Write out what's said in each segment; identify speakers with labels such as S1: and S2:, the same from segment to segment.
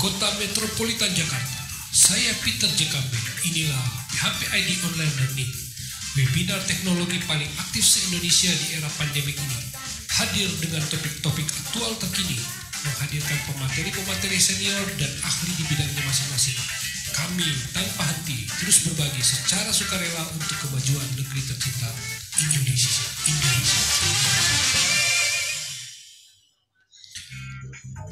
S1: Kota Metropolitan Jakarta. Saya Peter Jekambe. Inilah PHP ID Online Learning, webinar teknologi paling aktif se-Indonesia di era pandemik ini. Hadir dengan topik-topik aktual terkini, menghadirkan pemateri-pemateri senior dan ahli di bidangnya masing-masing. Kami tanpa henti terus berbagi secara sukarela untuk kemajuan negeri tercinta Indonesia.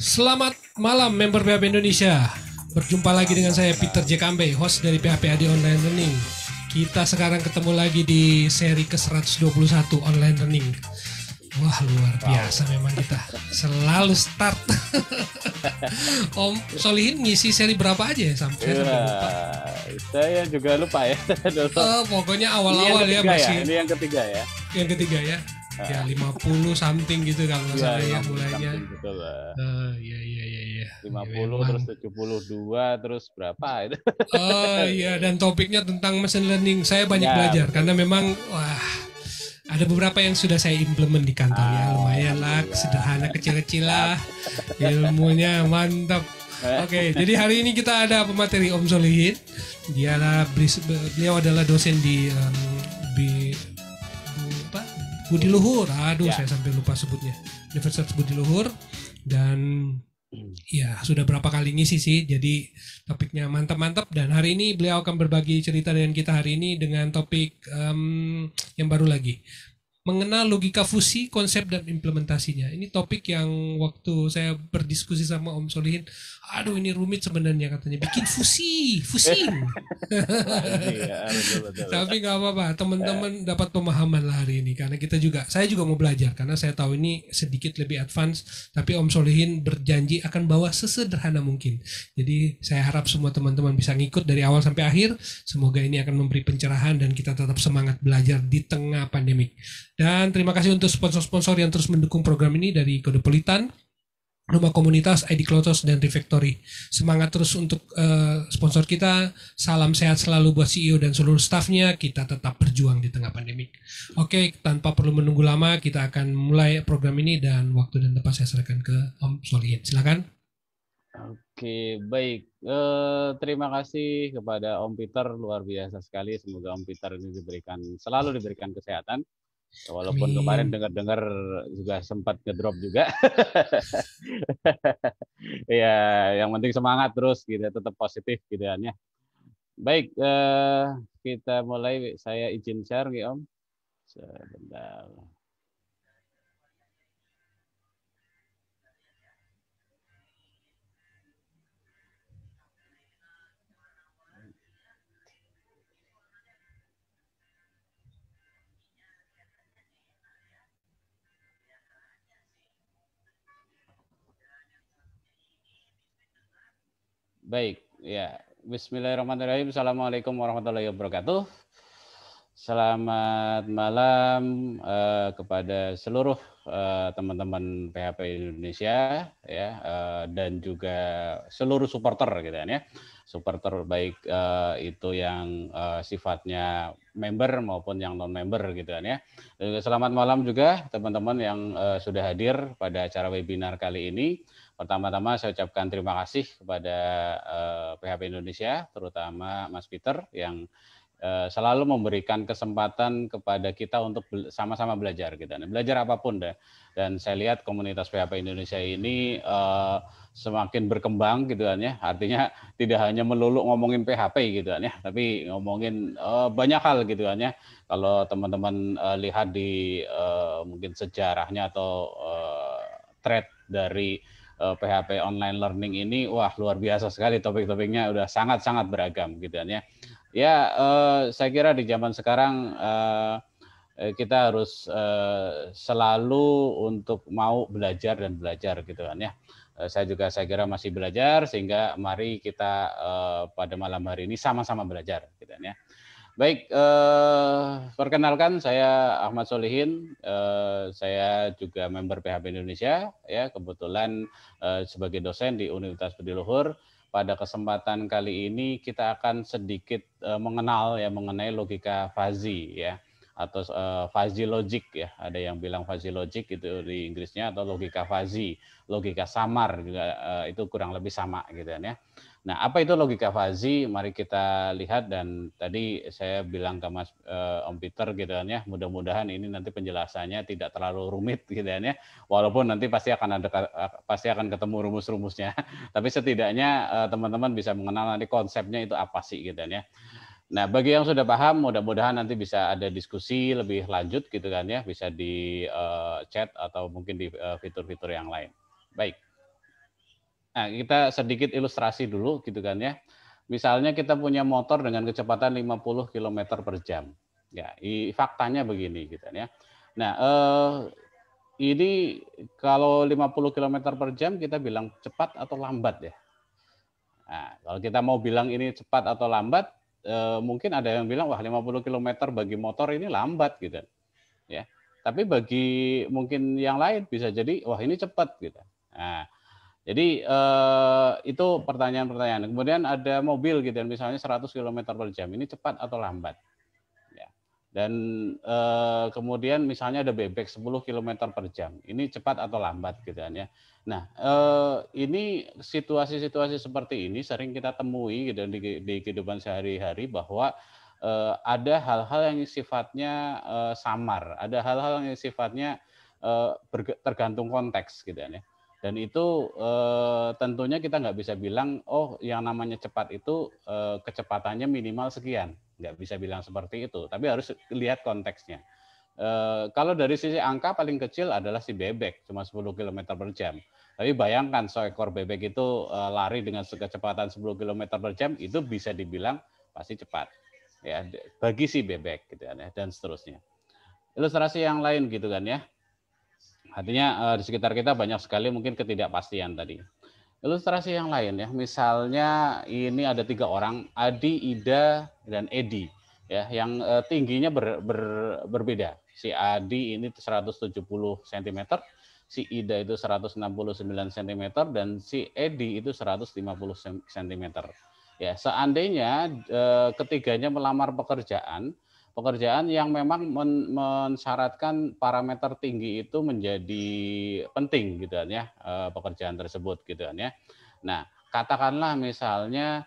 S1: Selamat malam member PHP Indonesia. Berjumpa lagi dengan saya Peter Jekambe, host dari PHP ID Online Learning. Kita sekarang ketemu lagi di seri ke-121 Online Learning. Wah, luar biasa memang kita selalu start. Om Solihin ngisi seri berapa aja ya sampai lupa.
S2: Saya juga lupa ya.
S1: Pokoknya awal-awal ya masih.
S2: Ini yang ketiga ya.
S1: Yang ketiga ya. Ya 50 something gitu kalau nggak salah ya mulainya.
S2: Betul lah.
S1: Iya.
S2: 50 terus 72 terus berapa itu?
S1: Oh iya, dan topiknya tentang machine learning. Saya banyak belajar karena memang ada beberapa yang sudah saya implement di kantor ya, lumayan lah, sederhana, kecil-kecil lah, ilmunya mantap. Oke, jadi hari ini kita ada pemateri Om Solihin. Beliau adalah dosen di Budi Luhur. Saya sampai lupa sebutnya. Universitas Budi Luhur, dan ya sudah berapa kali ngisi sih, jadi topiknya mantap-mantap. Dan hari ini beliau akan berbagi cerita dengan kita hari ini dengan topik yang baru lagi, mengenal logika fusi, konsep dan implementasinya. Ini topik yang waktu saya berdiskusi sama Om Solihin, ini rumit sebenarnya katanya, bikin pusing.
S2: Iya, betul.
S1: Tapi nggak apa-apa, teman-teman dapat pemahaman lah hari ini, karena saya juga mau belajar, karena saya tahu ini sedikit lebih advance, tapi Om Solihin berjanji akan bawa sesederhana mungkin. Jadi saya harap semua teman-teman bisa ngikut dari awal sampai akhir. Semoga ini akan memberi pencerahan dan kita tetap semangat belajar di tengah pandemik. Dan terima kasih untuk sponsor-sponsor yang terus mendukung program ini, dari Kodepolitan, Rumah Komunitas, ID Klotos, dan Refactory. Semangat terus untuk sponsor kita. Salam sehat selalu buat CEO dan seluruh staffnya. Kita tetap berjuang di tengah pandemik. Oke, tanpa perlu menunggu lama, kita akan mulai program ini, dan waktu dan tempat saya serahkan ke Om Solihin. Silakan.
S2: Oke, baik. Terima kasih kepada Om Peter, luar biasa sekali. Semoga Om Peter ini selalu diberikan kesehatan. Walaupun Amin. Kemarin dengar-dengar juga sempat ngedrop juga. Ya, yang penting semangat terus gitu, tetap positif gitu ya. Baik, kita mulai. Saya izin share nih Om. Sebentar. Baik, ya. Bismillahirrahmanirrahim. Assalamualaikum warahmatullahi wabarakatuh. Selamat malam kepada seluruh teman-teman PHP Indonesia ya, dan juga seluruh supporter gitu kan ya. Supporter baik itu yang sifatnya member maupun yang non member gitu kan ya. Dan selamat malam juga teman-teman yang sudah hadir pada acara webinar kali ini. Pertama-tama saya ucapkan terima kasih kepada PHP Indonesia, terutama Mas Peter yang selalu memberikan kesempatan kepada kita untuk sama-sama belajar gitu. Belajar apapun deh. Dan saya lihat komunitas PHP Indonesia ini semakin berkembang gitu kan ya. Artinya tidak hanya melulu ngomongin PHP gitu kan ya, tapi ngomongin banyak hal gitu kan ya. Kalau teman-teman lihat di mungkin sejarahnya atau thread dari PHP Online Learning ini, wah luar biasa sekali, topik-topiknya udah sangat-sangat beragam gitu kan ya. Ya, saya kira di zaman sekarang kita harus selalu untuk mau belajar dan belajar gitu kan ya. Saya kira masih belajar, sehingga mari kita pada malam hari ini sama-sama belajar gitu kan ya. Baik, perkenalkan saya Ahmad Solihin, saya juga member PHP Indonesia ya, kebetulan sebagai dosen di Universitas Budi Luhur. Pada kesempatan kali ini kita akan sedikit mengenai logika fuzzy ya. atau fuzzy logic ya. Ada yang bilang fuzzy logic itu di Inggrisnya, atau logika fuzzy, logika samar juga itu kurang lebih sama gitu kan ya. Nah, apa itu logika fuzzy? Mari kita lihat, dan tadi saya bilang ke Mas Om Peter gitu kan ya, mudah-mudahan ini nanti penjelasannya tidak terlalu rumit gitu kan ya. Walaupun nanti pasti akan ketemu rumus-rumusnya. Tapi setidaknya teman-teman bisa mengenal nanti konsepnya itu apa sih gitu kan ya. Nah, bagi yang sudah paham, mudah-mudahan nanti bisa ada diskusi lebih lanjut gitu kan ya, bisa di chat atau mungkin di fitur-fitur yang lain. Baik. Nah, kita sedikit ilustrasi dulu gitu kan ya. Misalnya kita punya motor dengan kecepatan 50 km per jam. Ya, faktanya begini gitu kan ya. Nah, ini kalau 50 km per jam kita bilang cepat atau lambat ya. Nah, kalau kita mau bilang ini cepat atau lambat, mungkin ada yang bilang wah 50 km bagi motor ini lambat gitu ya. Tapi bagi mungkin yang lain bisa jadi wah ini cepat gitu. Nah, jadi itu pertanyaan-pertanyaan. Kemudian ada mobil gitu, misalnya 100 km per jam. Ini cepat atau lambat? Ya. Dan kemudian misalnya ada bebek 10 km per jam. Ini cepat atau lambat gitu kan ya. Nah, ini situasi-situasi seperti ini sering kita temui gitu di kehidupan sehari-hari, bahwa ada hal-hal yang sifatnya samar, ada hal-hal yang sifatnya tergantung konteks gitu kan ya. Dan itu tentunya kita nggak bisa bilang, oh yang namanya cepat itu kecepatannya minimal sekian. Nggak bisa bilang seperti itu, tapi harus lihat konteksnya. Kalau dari sisi angka paling kecil adalah si bebek, cuma 10 km per jam. Tapi bayangkan seekor bebek itu lari dengan kecepatan 10 km per jam, itu bisa dibilang pasti cepat. Ya, bagi si bebek gitu kan ya, dan seterusnya. Ilustrasi yang lain gitu kan ya. Artinya di sekitar kita banyak sekali mungkin ketidakpastian tadi. Ilustrasi yang lain ya, misalnya ini ada 3 orang, Adi, Ida, dan Edi, ya, yang tingginya berbeda. Si Adi ini 170 cm, si Ida itu 169 cm, dan si Edi itu 150 cm. Ya, seandainya ketiganya melamar pekerjaan yang memang mensyaratkan parameter tinggi itu menjadi penting gitu kan ya, pekerjaan tersebut gitu kan ya. Nah, katakanlah misalnya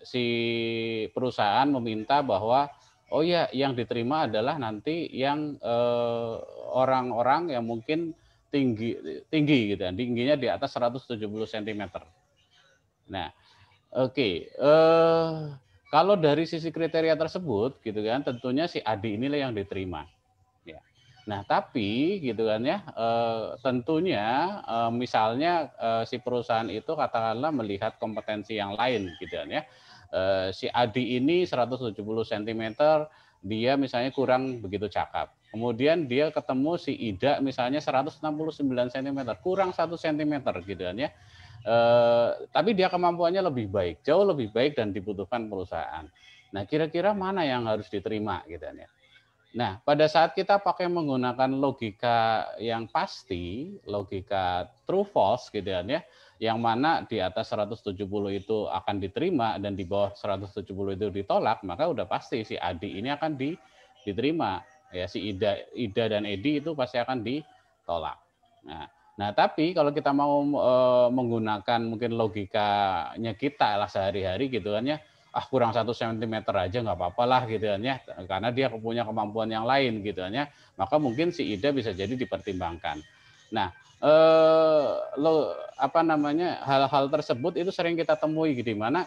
S2: si perusahaan meminta bahwa oh ya yang diterima adalah nanti yang orang-orang yang mungkin tinggi gitu kan, tingginya di atas 170 cm. Nah, oke, kalau dari sisi kriteria tersebut gitu kan, tentunya si Adi inilah yang diterima. Ya. Nah, tapi gitu kan ya, tentunya misalnya si perusahaan itu katakanlah melihat kompetensi yang lain gitu kan ya. Si Adi ini 170 cm, dia misalnya kurang begitu cakap. Kemudian dia ketemu si Ida misalnya 169 cm, kurang 1 cm gitu kan ya. Tapi dia kemampuannya lebih baik, jauh lebih baik dan dibutuhkan perusahaan. Nah, kira-kira mana yang harus diterima gitu ya. Nah, pada saat kita pakai menggunakan logika yang pasti, logika true false gitu ya, yang mana di atas 170 itu akan diterima dan di bawah 170 itu ditolak, maka udah pasti si Adi ini akan diterima. Ya, si Ida dan Edi itu pasti akan ditolak. Nah, tapi kalau kita mau menggunakan mungkin logikanya kita lah sehari-hari gitu kan ya, kurang 1 cm aja nggak apa-apa lah gitu kan ya, karena dia punya kemampuan yang lain gitu kan ya, maka mungkin si Ida bisa jadi dipertimbangkan. Nah, hal-hal tersebut itu sering kita temui di mana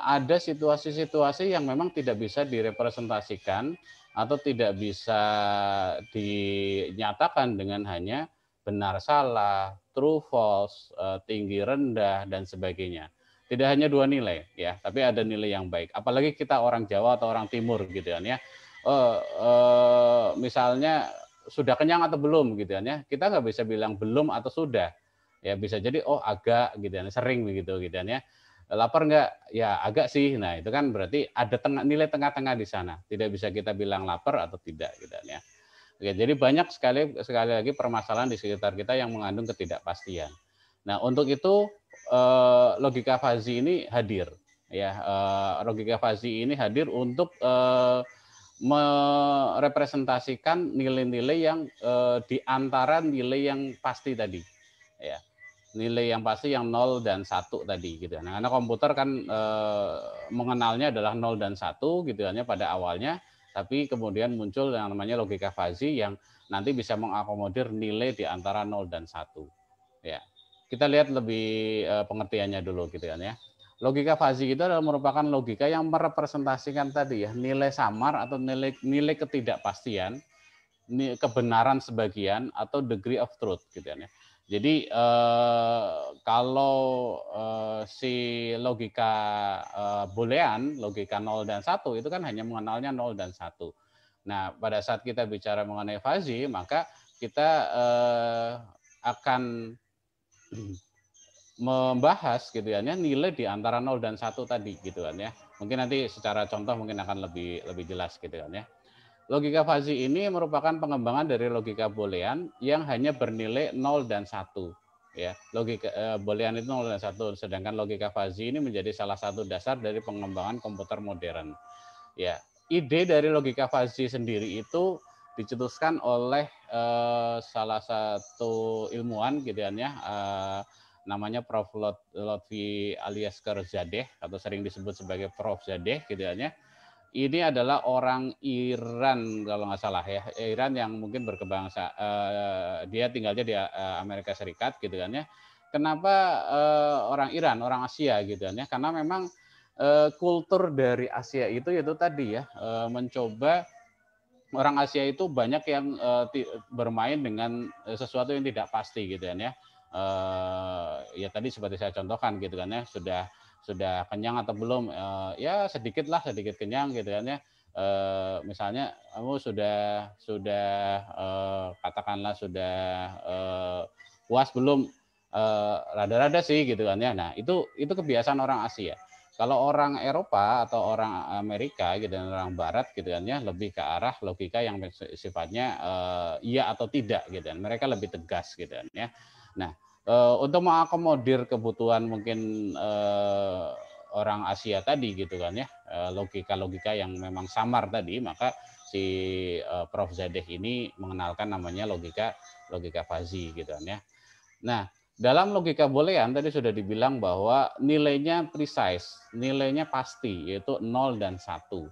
S2: ada situasi-situasi yang memang tidak bisa direpresentasikan atau tidak bisa dinyatakan dengan hanya benar salah, true false, tinggi rendah dan sebagainya. Tidak hanya 2 nilai ya, tapi ada nilai yang baik. Apalagi kita orang Jawa atau orang Timur gitu kan ya. Misalnya sudah kenyang atau belum gitu kan ya. Kita nggak bisa bilang belum atau sudah. Ya bisa jadi agak gitu kan, sering begitu gitu kan ya. Lapar nggak? Ya agak sih. Nah, itu kan berarti ada nilai tengah-tengah di sana. Tidak bisa kita bilang lapar atau tidak gitu kan ya. Oke, jadi banyak sekali lagi permasalahan di sekitar kita yang mengandung ketidakpastian. Nah, untuk itu logika fuzzy ini hadir, ya. Logika fuzzy ini hadir untuk merepresentasikan nilai-nilai yang di antara nilai yang pasti tadi, ya. Nilai yang pasti yang 0 dan 1 tadi gitu. Nah, karena komputer kan mengenalnya adalah 0 dan 1 gitu kan ya pada awalnya, tapi kemudian muncul yang namanya logika fuzzy yang nanti bisa mengakomodir nilai di antara 0 dan 1. Ya. Kita lihat lebih pengertiannya dulu gitu kan ya. Logika fuzzy itu adalah merupakan logika yang merepresentasikan tadi ya, nilai samar atau nilai ketidakpastian, kebenaran sebagian atau degree of truth gitu kan ya. Jadi kalau si logika boolean, logika 0 dan 1 itu kan hanya mengenalnya 0 dan 1. Nah, pada saat kita bicara mengenai fuzzy, maka kita akan membahas gitu ya nilai di antara 0 dan 1 tadi gitu kan ya. Mungkin nanti secara contoh mungkin akan lebih jelas gitu kan ya. Logika fuzzy ini merupakan pengembangan dari logika boolean yang hanya bernilai 0 dan 1 ya. Logika boolean itu 0 dan 1, sedangkan logika fuzzy ini menjadi salah satu dasar dari pengembangan komputer modern. Ya, ide dari logika fuzzy sendiri itu dicetuskan oleh salah satu ilmuwan gitu kan ya, namanya Prof. Lotfi alias Zadeh atau sering disebut sebagai Prof. Zadeh gitu ya. Ini adalah orang Iran kalau nggak salah ya, Iran yang mungkin berkebangsa, dia tinggalnya di Amerika Serikat gitu kan ya. Kenapa orang Iran, orang Asia gitu kan ya? Karena memang kultur dari Asia itu tadi ya, mencoba orang Asia itu banyak yang bermain dengan sesuatu yang tidak pasti gitu kan ya. Ya tadi seperti saya contohkan gitu kan ya, sudah kenyang atau belum, ya sedikit kenyang gitu kan ya. Misalnya kamu sudah katakanlah sudah puas belum, rada-rada sih gitu kan ya. Nah itu kebiasaan orang Asia. Kalau orang Eropa atau orang Amerika gitu dan orang Barat gitu kan ya, lebih ke arah logika yang sifatnya iya atau tidak gitu kan. Mereka lebih tegas gitu kan ya. Nah, untuk mengakomodir kebutuhan mungkin orang Asia tadi gitu kan ya, logika-logika yang memang samar tadi, maka si Prof. Zadeh ini mengenalkan namanya logika fuzzy gitu kan ya. Nah, dalam logika boolean tadi sudah dibilang bahwa nilainya precise, nilainya pasti yaitu 0 dan 1.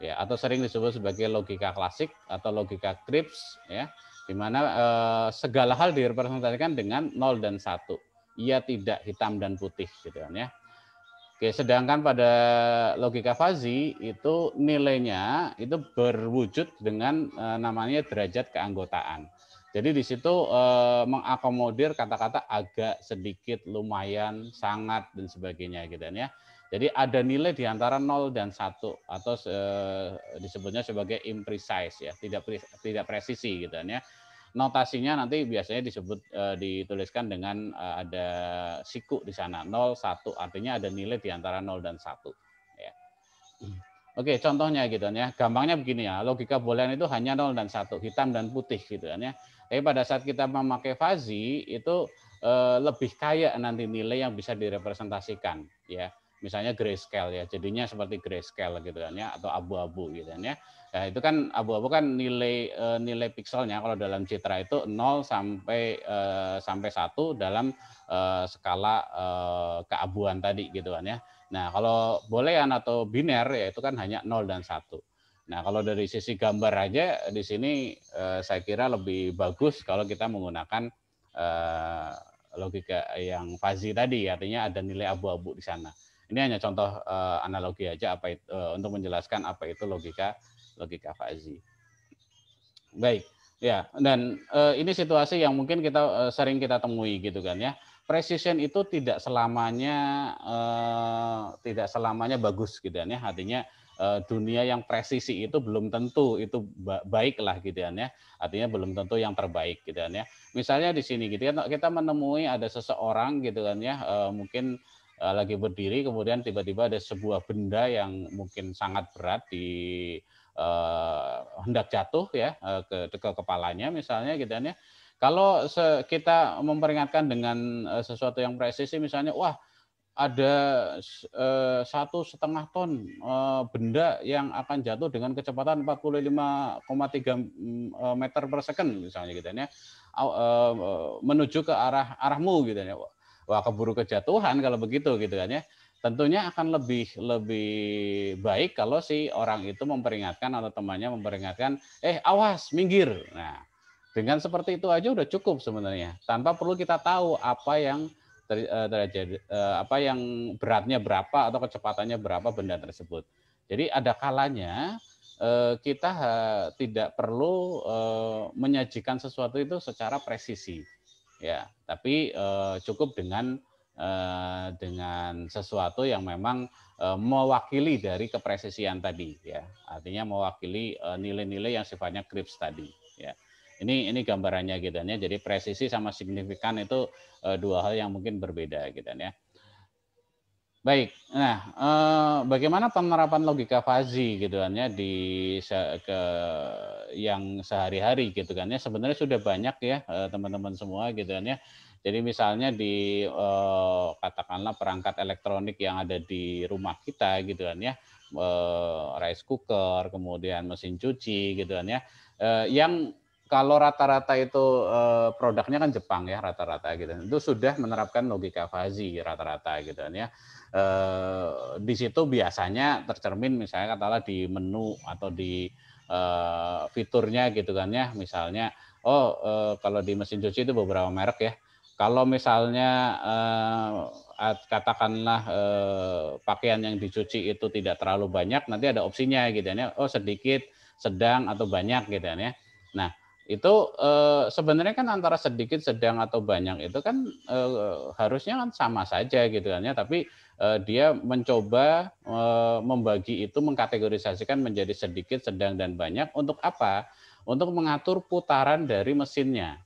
S2: Ya, atau sering disebut sebagai logika klasik atau logika Kripps ya, di mana segala hal direpresentasikan dengan 0 dan 1. Iya tidak hitam dan putih gitu kan ya. Oke, sedangkan pada logika fuzzy itu nilainya itu berwujud dengan namanya derajat keanggotaan. Jadi di situ mengakomodir kata-kata agak, sedikit, lumayan, sangat dan sebagainya gitu kan ya. Jadi ada nilai di antara 0 dan 1 atau disebutnya sebagai imprecise ya, tidak presisi gitu kan ya. Notasinya nanti biasanya dituliskan dengan ada siku di sana 0, 1 artinya ada nilai di antara 0 dan 1 ya. Oke, contohnya gitu kan ya. Gampangnya begini ya, logika boolean itu hanya 0 dan 1, hitam dan putih gitu kan ya. Tapi pada saat kita memakai fuzzy itu lebih kaya nanti nilai yang bisa direpresentasikan ya. Misalnya grayscale ya, jadinya seperti grayscale gitu kan ya, atau abu-abu gitu kan ya. Nah, itu kan abu-abu kan nilai pikselnya kalau dalam citra itu 0 sampai 1 dalam skala keabuan tadi gitu kan ya. Nah, kalau boolean atau biner ya itu kan hanya 0 dan 1. Nah, kalau dari sisi gambar aja di sini saya kira lebih bagus kalau kita menggunakan logika yang fuzzy tadi, artinya ada nilai abu-abu di sana. Ini hanya contoh analogi aja untuk menjelaskan apa itu logika fuzzy. Baik, ya. Dan ini situasi yang mungkin kita sering kita temui gitu kan ya. Precision itu tidak selamanya bagus gitu kan ya. Artinya dunia yang presisi itu belum tentu itu baik lah gitu kan ya. Artinya belum tentu yang terbaik gitu kan ya. Misalnya di sini gitu ya, kita menemui ada seseorang gitu kan ya, mungkin lagi berdiri kemudian tiba-tiba ada sebuah benda yang mungkin sangat berat hendak jatuh ya ke kepalanya misalnya gitu kan ya. Kalau kita memperingatkan dengan sesuatu yang presisi misalnya, wah ada 1,5 ton benda yang akan jatuh dengan kecepatan 45,3 meter per second misalnya gitu ya, menuju ke arahmu gitu ya. Wah, keburu kejatuhan kalau begitu gitu kan ya. Tentunya akan lebih lebih baik kalau si orang itu memperingatkan atau temannya memperingatkan, awas minggir. Nah, dengan seperti itu aja udah cukup sebenarnya, tanpa perlu kita tahu apa yang terjadi, apa yang beratnya berapa atau kecepatannya berapa benda tersebut. Jadi ada kalanya kita tidak perlu menyajikan sesuatu itu secara presisi, ya, tapi cukup dengan sesuatu yang memang mewakili dari kepresisian tadi, ya, artinya mewakili nilai-nilai yang sifatnya CRIPS tadi, ya. Ini gambarannya gitu ya. Jadi presisi sama signifikan itu dua hal yang mungkin berbeda gitu ya. Baik, nah bagaimana penerapan logika fuzzy gitu kan ya yang sehari-hari gitu kan ya, sebenarnya sudah banyak ya teman-teman semua gitu kan ya. Jadi misalnya di katakanlah perangkat elektronik yang ada di rumah kita gitu kan ya, rice cooker, kemudian mesin cuci gitu kan ya, yang kalau rata-rata itu produknya kan Jepang ya rata-rata gitu, itu sudah menerapkan logika fuzzy rata-rata gitu kan ya. Di situ biasanya tercermin misalnya katakanlah di menu atau di fiturnya gitu kan ya, misalnya kalau di mesin cuci itu beberapa merek ya, kalau misalnya katakanlah pakaian yang dicuci itu tidak terlalu banyak, nanti ada opsinya gitu ya, sedikit, sedang atau banyak gitu ya. Nah, itu sebenarnya kan antara sedikit, sedang atau banyak itu kan harusnya kan sama saja gitu kan ya, tapi dia mencoba membagi itu, mengkategorisasikan menjadi sedikit, sedang, dan banyak. Untuk apa? Untuk mengatur putaran dari mesinnya,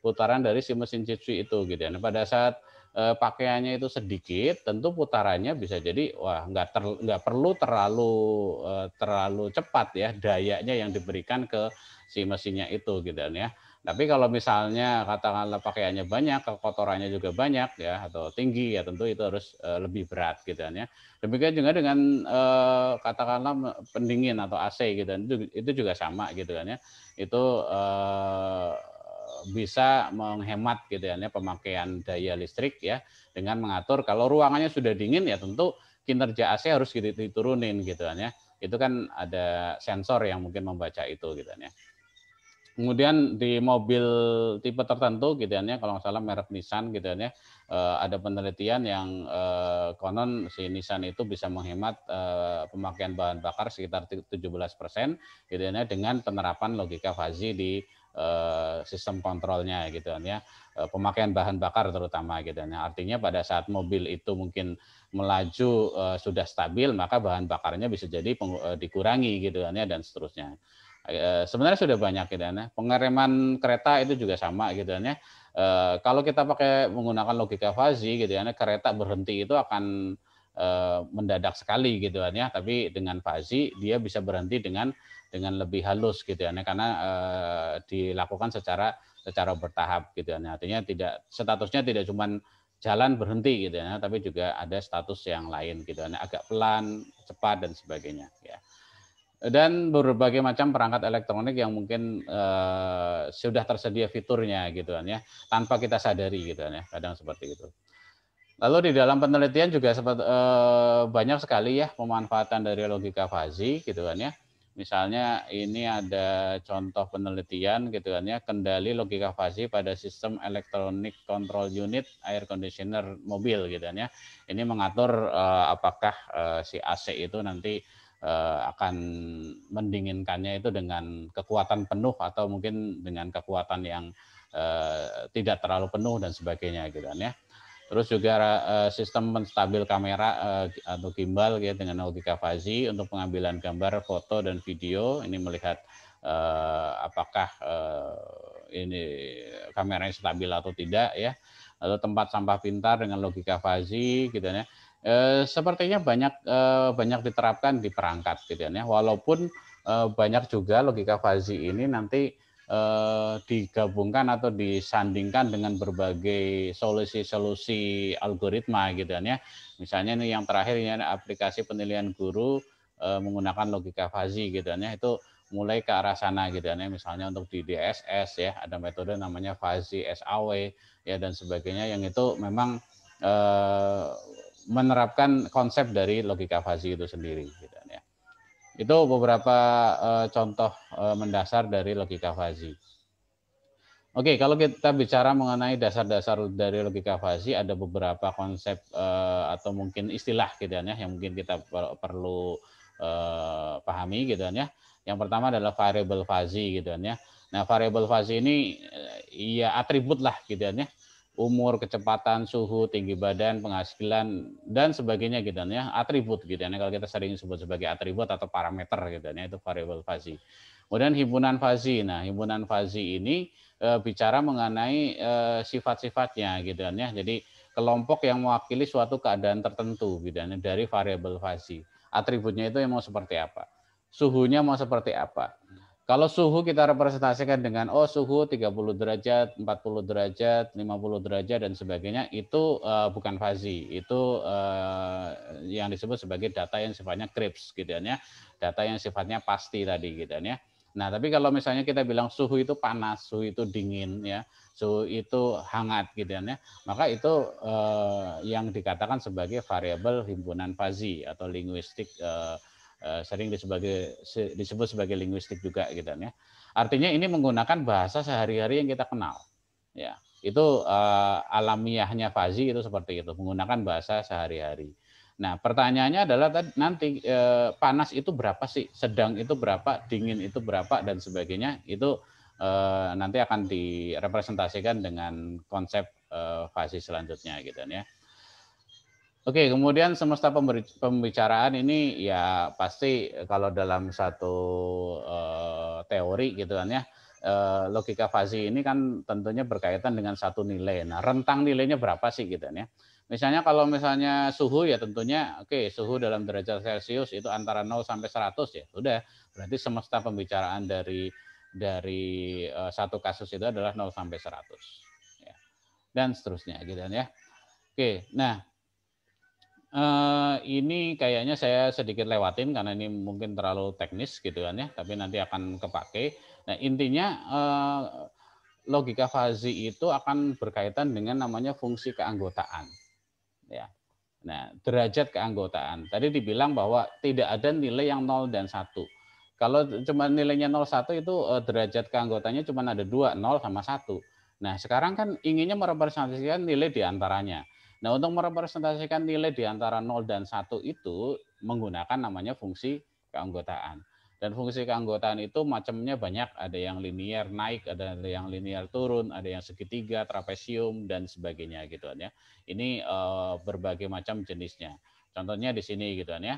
S2: putaran dari si mesin cuci itu gitu ya. Nah, pada saat pakaiannya itu sedikit, tentu putarannya bisa jadi nggak perlu terlalu cepat ya dayanya yang diberikan ke si mesinnya itu gitu ya. Tapi kalau misalnya katakanlah pakaiannya banyak, kotorannya juga banyak ya atau tinggi ya tentu itu harus lebih berat gitu kan ya. Demikian juga dengan katakanlah pendingin atau AC gitu kan, itu juga sama gitu kan ya. Itu bisa menghemat gitu ya pemakaian daya listrik ya dengan mengatur kalau ruangannya sudah dingin ya tentu kinerja AC harus diturunin gitu kan ya. Itu kan ada sensor yang mungkin membaca itu gitu kan ya. Kemudian di mobil tipe tertentu gitu ya, kalau nggak salah merek Nissan gitu ya, ada penelitian yang konon si Nissan itu bisa menghemat pemakaian bahan bakar sekitar 17% gitu ya, dengan penerapan logika fuzzy di sistem kontrolnya gitu ya, pemakaian bahan bakar terutama gitu ya. Artinya pada saat mobil itu mungkin melaju sudah stabil, maka bahan bakarnya bisa jadi dikurangi gitu ya, dan seterusnya. Sebenarnya sudah banyak gitu ya. Pengereman kereta itu juga sama gitu ya. Kalau kita pakai menggunakan logika fuzzy gitu ya, kereta berhenti itu akan mendadak sekali gitu ya. Tapi dengan fuzzy dia bisa berhenti dengan lebih halus gitu ya, karena dilakukan secara bertahap gitu ya. Artinya statusnya tidak cuma jalan berhenti gitu ya, tapi juga ada status yang lain gitu ya, agak pelan, cepat dan sebagainya ya. Dan berbagai macam perangkat elektronik yang mungkin sudah tersedia fiturnya gitu kan ya, tanpa kita sadari gitu kan ya, kadang seperti itu. Lalu di dalam penelitian juga banyak sekali ya pemanfaatan dari logika fuzzy gitu kan ya. Misalnya ini ada contoh penelitian gitu kan ya, kendali logika fuzzy pada sistem electronic control unit air conditioner mobil gitu kan ya. Ini mengatur apakah si AC itu nanti akan mendinginkannya itu dengan kekuatan penuh atau mungkin dengan kekuatan yang tidak terlalu penuh dan sebagainya gitu kan ya. Terus juga sistem menstabil kamera atau gimbal ya dengan logika fuzzy untuk pengambilan gambar, foto dan video. Ini melihat apakah ini kameranya stabil atau tidak ya. Lalu tempat sampah pintar dengan logika fuzzy gitu ya. Sepertinya banyak diterapkan di perangkat gitu ya. Walaupun banyak juga logika fuzzy ini nanti digabungkan atau disandingkan dengan berbagai solusi-solusi algoritma gitu kan ya. Misalnya nih yang terakhir ini ada aplikasi penilaian guru menggunakan logika fuzzy gitu kan ya. Itu mulai ke arah sana gitu kan ya. Misalnya untuk di DSS ya ada metode namanya fuzzy SAW ya dan sebagainya yang itu memang menerapkan konsep dari logika fuzzy itu sendiri gitu kan ya. Itu beberapa contoh mendasar dari logika fuzzy. Oke, kalau kita bicara mengenai dasar-dasar dari logika fuzzy, ada beberapa konsep atau mungkin istilah gitu ya, yang mungkin kita perlu pahami gitu ya. Yang pertama adalah variable fuzzy gitu ya. Nah, variable fuzzy ini ya atribut lah gitu ya. Umur, kecepatan, suhu, tinggi badan, penghasilan dan sebagainya gitu ya. Atribut gitu ya. Kalau kita sering sebut sebagai atribut atau parameter gitu ya, itu variable fuzzy. Kemudian himpunan fuzzy. Nah, himpunan fuzzy ini bicara mengenai sifat-sifatnya gitu kan ya. Jadi kelompok yang mewakili suatu keadaan tertentu gitu kan dari variabel fuzzy. Atributnya itu yang mau seperti apa? Suhunya mau seperti apa? Kalau suhu kita representasikan dengan suhu 30 derajat, 40 derajat, 50 derajat dan sebagainya itu bukan fuzzy. Itu yang disebut sebagai data yang sifatnya crisp gitu kan ya. Data yang sifatnya pasti tadi gitu kan ya. Nah, tapi kalau misalnya kita bilang suhu itu panas, suhu itu dingin ya, suhu itu hangat gitu ya, maka itu yang dikatakan sebagai variabel himpunan fuzzy atau linguistik sering disebut sebagai linguistik juga gitu ya. Artinya ini menggunakan bahasa sehari-hari yang kita kenal. Ya, itu alamiahnya fuzzy itu seperti itu, menggunakan bahasa sehari-hari. Nah, pertanyaannya adalah nanti panas itu berapa sih, sedang itu berapa, dingin itu berapa dan sebagainya. Itu nanti akan direpresentasikan dengan konsep fuzzy selanjutnya gitu ya. Oke, kemudian semesta pembicaraan ini ya pasti kalau dalam satu teori gitu kan ya, logika fuzzy ini kan tentunya berkaitan dengan satu nilai. Nah, rentang nilainya berapa sih gitu kan ya. Misalnya kalau misalnya suhu ya tentunya suhu dalam derajat Celcius itu antara 0 sampai 100 ya. Udah, berarti semesta pembicaraan dari satu kasus itu adalah 0 sampai 100 ya. Dan seterusnya gitu kan ya. Oke, nah ini kayaknya saya sedikit lewatin karena ini mungkin terlalu teknis gitu kan ya, tapi nanti akan kepake. Nah, intinya logika fuzzy itu akan berkaitan dengan namanya fungsi keanggotaan. Ya. Nah, derajat keanggotaan. Tadi dibilang bahwa tidak ada nilai yang 0 dan 1. Kalau cuma nilainya 0, 1 itu derajat keanggotaannya cuma ada 2, 0 sama 1. Nah, sekarang kan inginnya merepresentasikan nilai di antaranya. Nah, untuk merepresentasikan nilai di antara 0 dan 1 itu menggunakan namanya fungsi keanggotaan. Dan fungsi keanggotaan itu macamnya banyak, ada yang linier naik, ada yang linier turun, ada yang segitiga, trapesium dan sebagainya gitu kan ya. Ini berbagai macam jenisnya. Contohnya di sini gitu kan ya.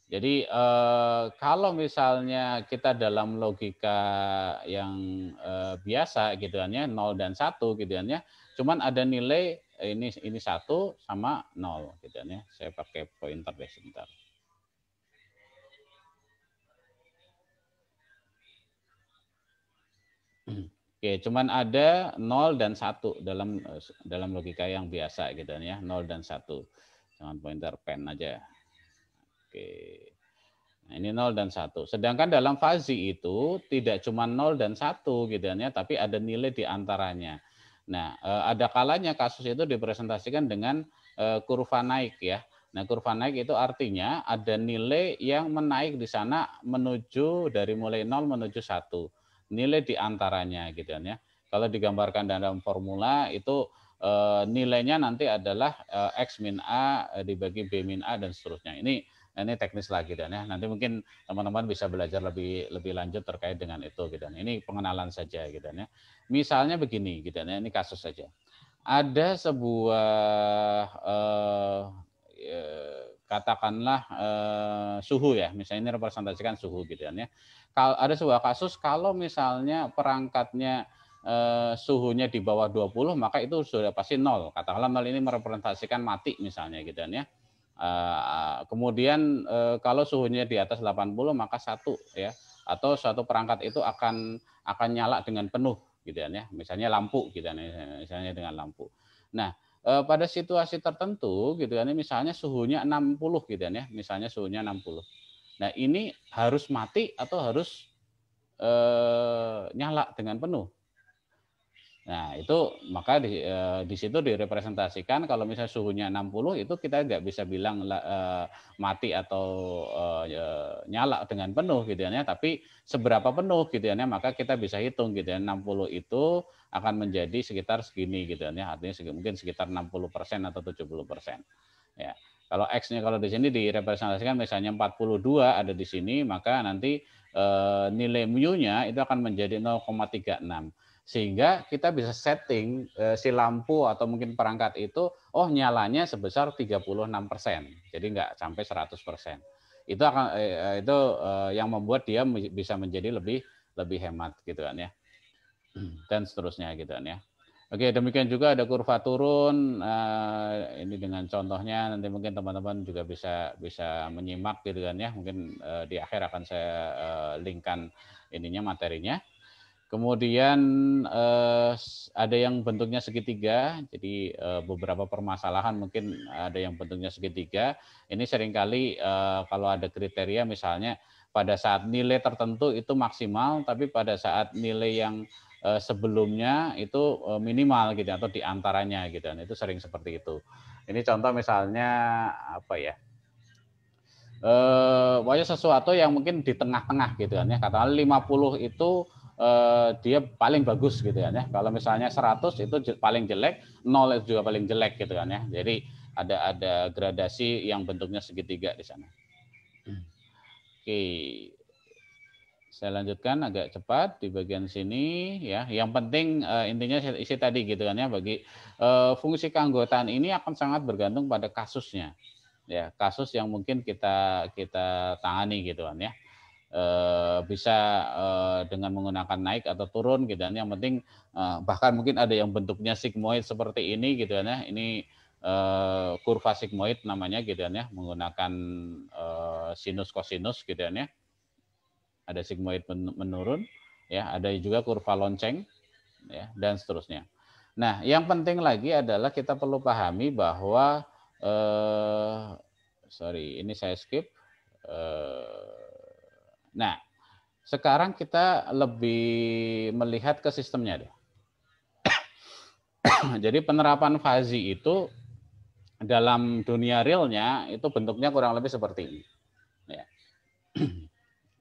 S2: Jadi kalau misalnya kita dalam logika yang biasa gitu kan ya, 0 dan 1 gitu kan ya, cuman ada nilai ini 1 sama 0 gitu kan ya. Saya pakai pointer deh sebentar. Oke, cuman ada 0 dan 1 dalam logika yang biasa gitu kan ya, 0 dan 1. Jangan pointer pen aja. Oke. Nah, ini 0 dan 1. Sedangkan dalam fuzzy itu tidak cuma 0 dan 1 gitu ya, tapi ada nilai di antaranya. Nah, ada kalanya kasus itu dipresentasikan dengan kurva naik ya. Nah, kurva naik itu artinya ada nilai yang menaik di sana menuju dari mulai 0 menuju 1. Nilai di antaranya gitu ya. Kalau digambarkan dalam formula itu nilainya nanti adalah X min A dibagi B min A dan seterusnya. Ini teknis lagi dan ya. Nanti mungkin teman-teman bisa belajar lebih lanjut terkait dengan itu gitu. Ini pengenalan saja gitu ya. Misalnya begini gitu ya. Ini kasus saja. Ada sebuah katakanlah suhu ya. Misalnya ini representasikan suhu gitu ya. Kalau ada sebuah kasus kalau misalnya perangkatnya suhunya di bawah 20 maka itu sudah pasti 0. Katakanlah 0 ini merepresentasikan mati misalnya gitu ya. Kemudian kalau suhunya di atas 80 maka 1 ya. atau suatu perangkat itu akan nyala dengan penuh gitu ya. Misalnya lampu gitu ya, misalnya dengan lampu. Nah, pada situasi tertentu gitu ya, misalnya suhunya 60 gitu ya, misalnya suhunya 60. Nah, ini harus mati atau harus nyala dengan penuh. Nah, itu maka di situ direpresentasikan kalau misalnya suhunya 60 itu kita nggak bisa bilang mati atau nyala dengan penuh gitu ya, tapi seberapa penuh gitu ya, maka kita bisa hitung gitu ya, 60 itu akan menjadi sekitar segini gitu ya, artinya mungkin sekitar 60% atau 70%. Ya. Kalau X-nya kalau di sini direpresentasikan misalnya 42 ada di sini, maka nanti nilai mu-nya itu akan menjadi 0,36. Sehingga kita bisa setting si lampu atau mungkin perangkat itu, oh nyalanya sebesar 36%, jadi nggak sampai 100%. Itu akan itu yang membuat dia bisa menjadi lebih hemat gitu kan ya, dan seterusnya gitu kan ya. Oke, demikian juga ada kurva turun. Ini dengan contohnya nanti mungkin teman-teman juga bisa menyimak gitu kan ya. Mungkin di akhir akan saya linkkan ininya materinya. Kemudian ada yang bentuknya segitiga, jadi beberapa permasalahan mungkin ada yang bentuknya segitiga. Ini seringkali kalau ada kriteria misalnya pada saat nilai tertentu itu maksimal, tapi pada saat nilai yang sebelumnya itu minimal gitu atau diantaranya gitu. Itu sering seperti itu. Ini contoh misalnya apa ya? Pokoknya sesuatu yang mungkin di tengah-tengah gitu kan ya. Katakanlah 50 itu dia paling bagus gitu kan ya. Kalau misalnya 100 itu paling jelek, 0 itu juga paling jelek gitu kan ya. Jadi ada gradasi yang bentuknya segitiga di sana. Oke. Saya lanjutkan agak cepat di bagian sini ya. Yang penting intinya isi tadi gitu kan ya, bagi fungsi keanggotaan ini akan sangat bergantung pada kasusnya. Ya, kasus yang mungkin kita tangani gitu kan ya. Bisa dengan menggunakan naik atau turun gitu kan. Yang penting bahkan mungkin ada yang bentuknya sigmoid seperti ini gitu kan ya. Ini kurva sigmoid namanya gitu kan ya, menggunakan sinus kosinus gitu kan ya. Ada sigmoid menurun ya, ada juga kurva lonceng ya, dan seterusnya. Nah, yang penting lagi adalah kita perlu pahami bahwa sorry, ini saya skip. Nah, sekarang kita lebih melihat ke sistemnya deh. Jadi penerapan fazi itu dalam dunia realnya itu bentuknya kurang lebih seperti ini. Ya.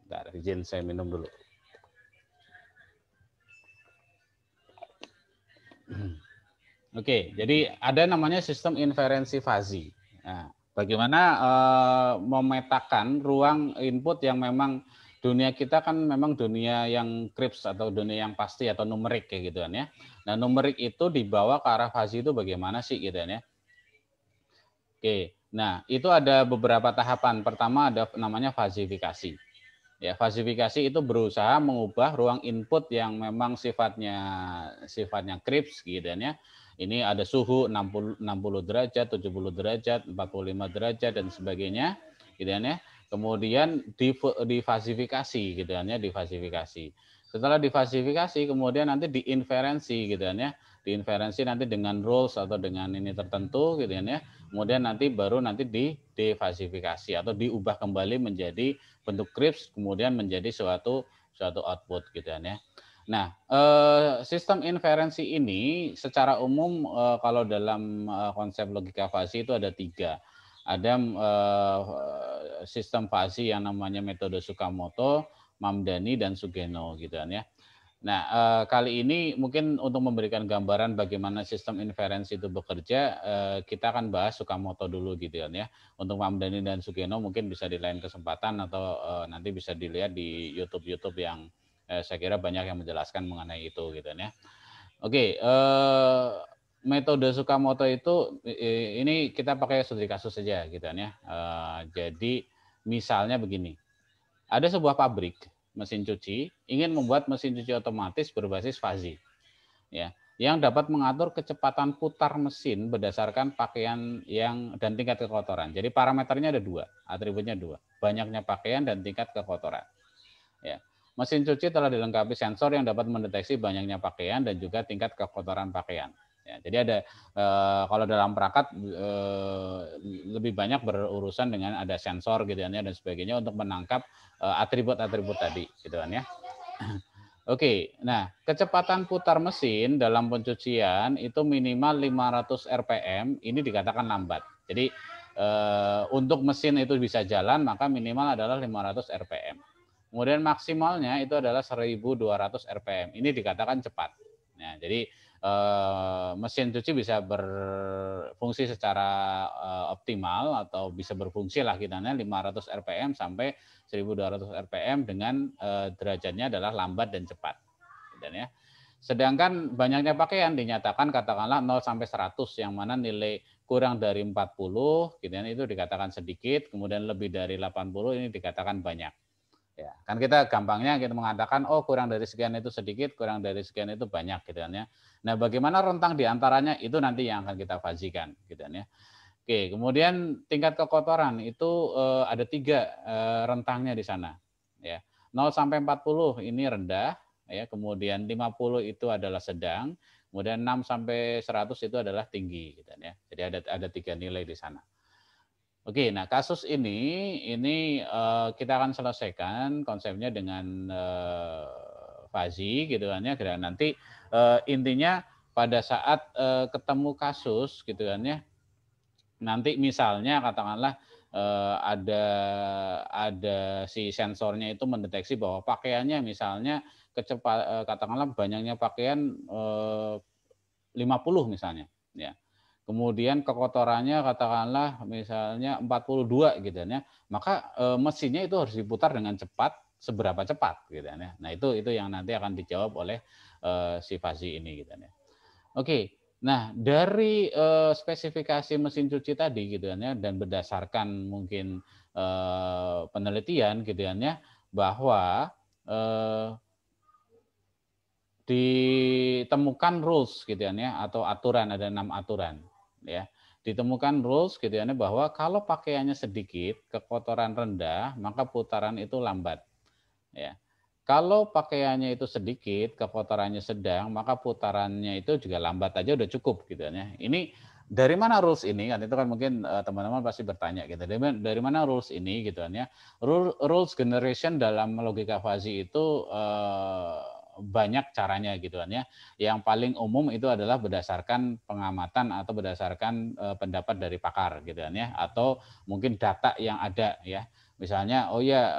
S2: Bentar, izin saya minum dulu. Oke, jadi ada namanya sistem inferensi fazi. Nah, bagaimana memetakan ruang input yang memang dunia kita kan memang dunia yang crisp atau dunia yang pasti atau numerik kayak gitu kan ya. Nah, numerik itu dibawa ke arah fazi itu bagaimana sih gitu kan ya. Oke, nah itu ada beberapa tahapan. Pertama ada namanya fazifikasi. Ya, fazifikasi itu berusaha mengubah ruang input yang memang sifatnya crisp gitu ya. Ini ada suhu 60 derajat, 70 derajat, 45 derajat dan sebagainya gitu ya. Kemudian difazifikasi gitu ya, difazifikasi. Setelah difazifikasi kemudian nanti diinferensi gitu ya. Diinferensi nanti dengan rules atau dengan ini tertentu gitu ya. Kemudian nanti baru difazifikasi atau diubah kembali menjadi bentuk crisp kemudian menjadi suatu output gitu ya. Nah, sistem inferensi ini secara umum kalau dalam konsep logika fasi itu ada 3. Ada sistem fasi yang namanya metode Tsukamoto, Mamdani dan Sugeno gitu ya. Nah, kali ini mungkin untuk memberikan gambaran bagaimana sistem inferensi itu bekerja, kita akan bahas Tsukamoto dulu gitu kan ya. Untuk Mamdani dan Sugeno mungkin bisa di lain kesempatan atau nanti bisa dilihat di YouTube yang saya kira banyak yang menjelaskan mengenai itu gitu kan ya. Oke, metode Tsukamoto itu ini kita pakai studi kasus saja gitu kan ya. Jadi misalnya begini, ada sebuah pabrik mesin cuci ingin membuat mesin cuci otomatis berbasis fazi, ya, yang dapat mengatur kecepatan putar mesin berdasarkan pakaian yang dan tingkat kekotoran. Jadi parameternya ada 2, atributnya 2, banyaknya pakaian dan tingkat kekotoran. Ya. Mesin cuci telah dilengkapi sensor yang dapat mendeteksi banyaknya pakaian dan juga tingkat kekotoran pakaian. Ya, jadi ada kalau dalam perangkat lebih banyak berurusan dengan ada sensor gitu ya dan sebagainya untuk menangkap atribut-atribut tadi gitu kan ya. Oke, nah kecepatan putar mesin dalam pencucian itu minimal 500 rpm, ini dikatakan lambat. Jadi untuk mesin itu bisa jalan maka minimal adalah 500 rpm. Kemudian maksimalnya itu adalah 1.200 rpm. Ini dikatakan cepat. Nah, jadi mesin cuci bisa berfungsi secara optimal atau bisa berfungsi lah kitanya 500 rpm sampai 1.200 rpm dengan derajatnya adalah lambat dan cepat. Dan ya. Sedangkan banyaknya pakaian dinyatakan katakanlah 0 sampai 100 yang mana nilai kurang dari 40 gitu ya, itu dikatakan sedikit, kemudian lebih dari 80 ini dikatakan banyak. Ya, kan kita gampangnya kita mengatakan oh kurang dari sekian itu sedikit, kurang dari sekian itu banyak gitu kan ya. Nah, bagaimana rentang di antaranya itu nanti yang akan kita fazikan gitu kan ya. Oke, kemudian tingkat kekotoran itu ada 3 rentangnya di sana ya. 0 sampai 40 ini rendah ya, kemudian 50 itu adalah sedang, kemudian 6 sampai 100 itu adalah tinggi gitu kan ya. Jadi ada 3 nilai di sana. Oke, nah kasus ini kita akan selesaikan konsepnya dengan fazi gitu kan ya. Nanti intinya pada saat ketemu kasus gitu kan ya. Nanti misalnya katakanlah ada si sensornya itu mendeteksi bahwa pakaiannya misalnya katakanlah banyaknya pakaian 50 misalnya ya. Kemudian kekotorannya katakanlah misalnya 42 gitu ya, maka mesinnya itu harus diputar dengan cepat, seberapa cepat gitu ya. Nah, itu yang nanti akan dijawab oleh si fazi ini gitu ya. Oke. Nah, dari spesifikasi mesin cuci tadi gitu ya dan berdasarkan mungkin penelitian gitu ya bahwa ditemukan rules gitu ya atau aturan, ada 6 aturan ya. Ditemukan rules gitu ya bahwa kalau pakaiannya sedikit, kekotoran rendah, maka putaran itu lambat ya. Kalau pakaiannya itu sedikit, kekotorannya sedang, maka putarannya itu juga lambat aja udah cukup gitu ya. Ini dari mana rules ini? Kan itu kan mungkin teman-teman pasti bertanya gitu. Dari mana rules ini gitu kan ya. Rules generation dalam logika fazi itu banyak caranya gitu kan ya. Yang paling umum itu adalah berdasarkan pengamatan atau berdasarkan pendapat dari pakar gitu kan ya, atau mungkin data yang ada ya. Misalnya oh ya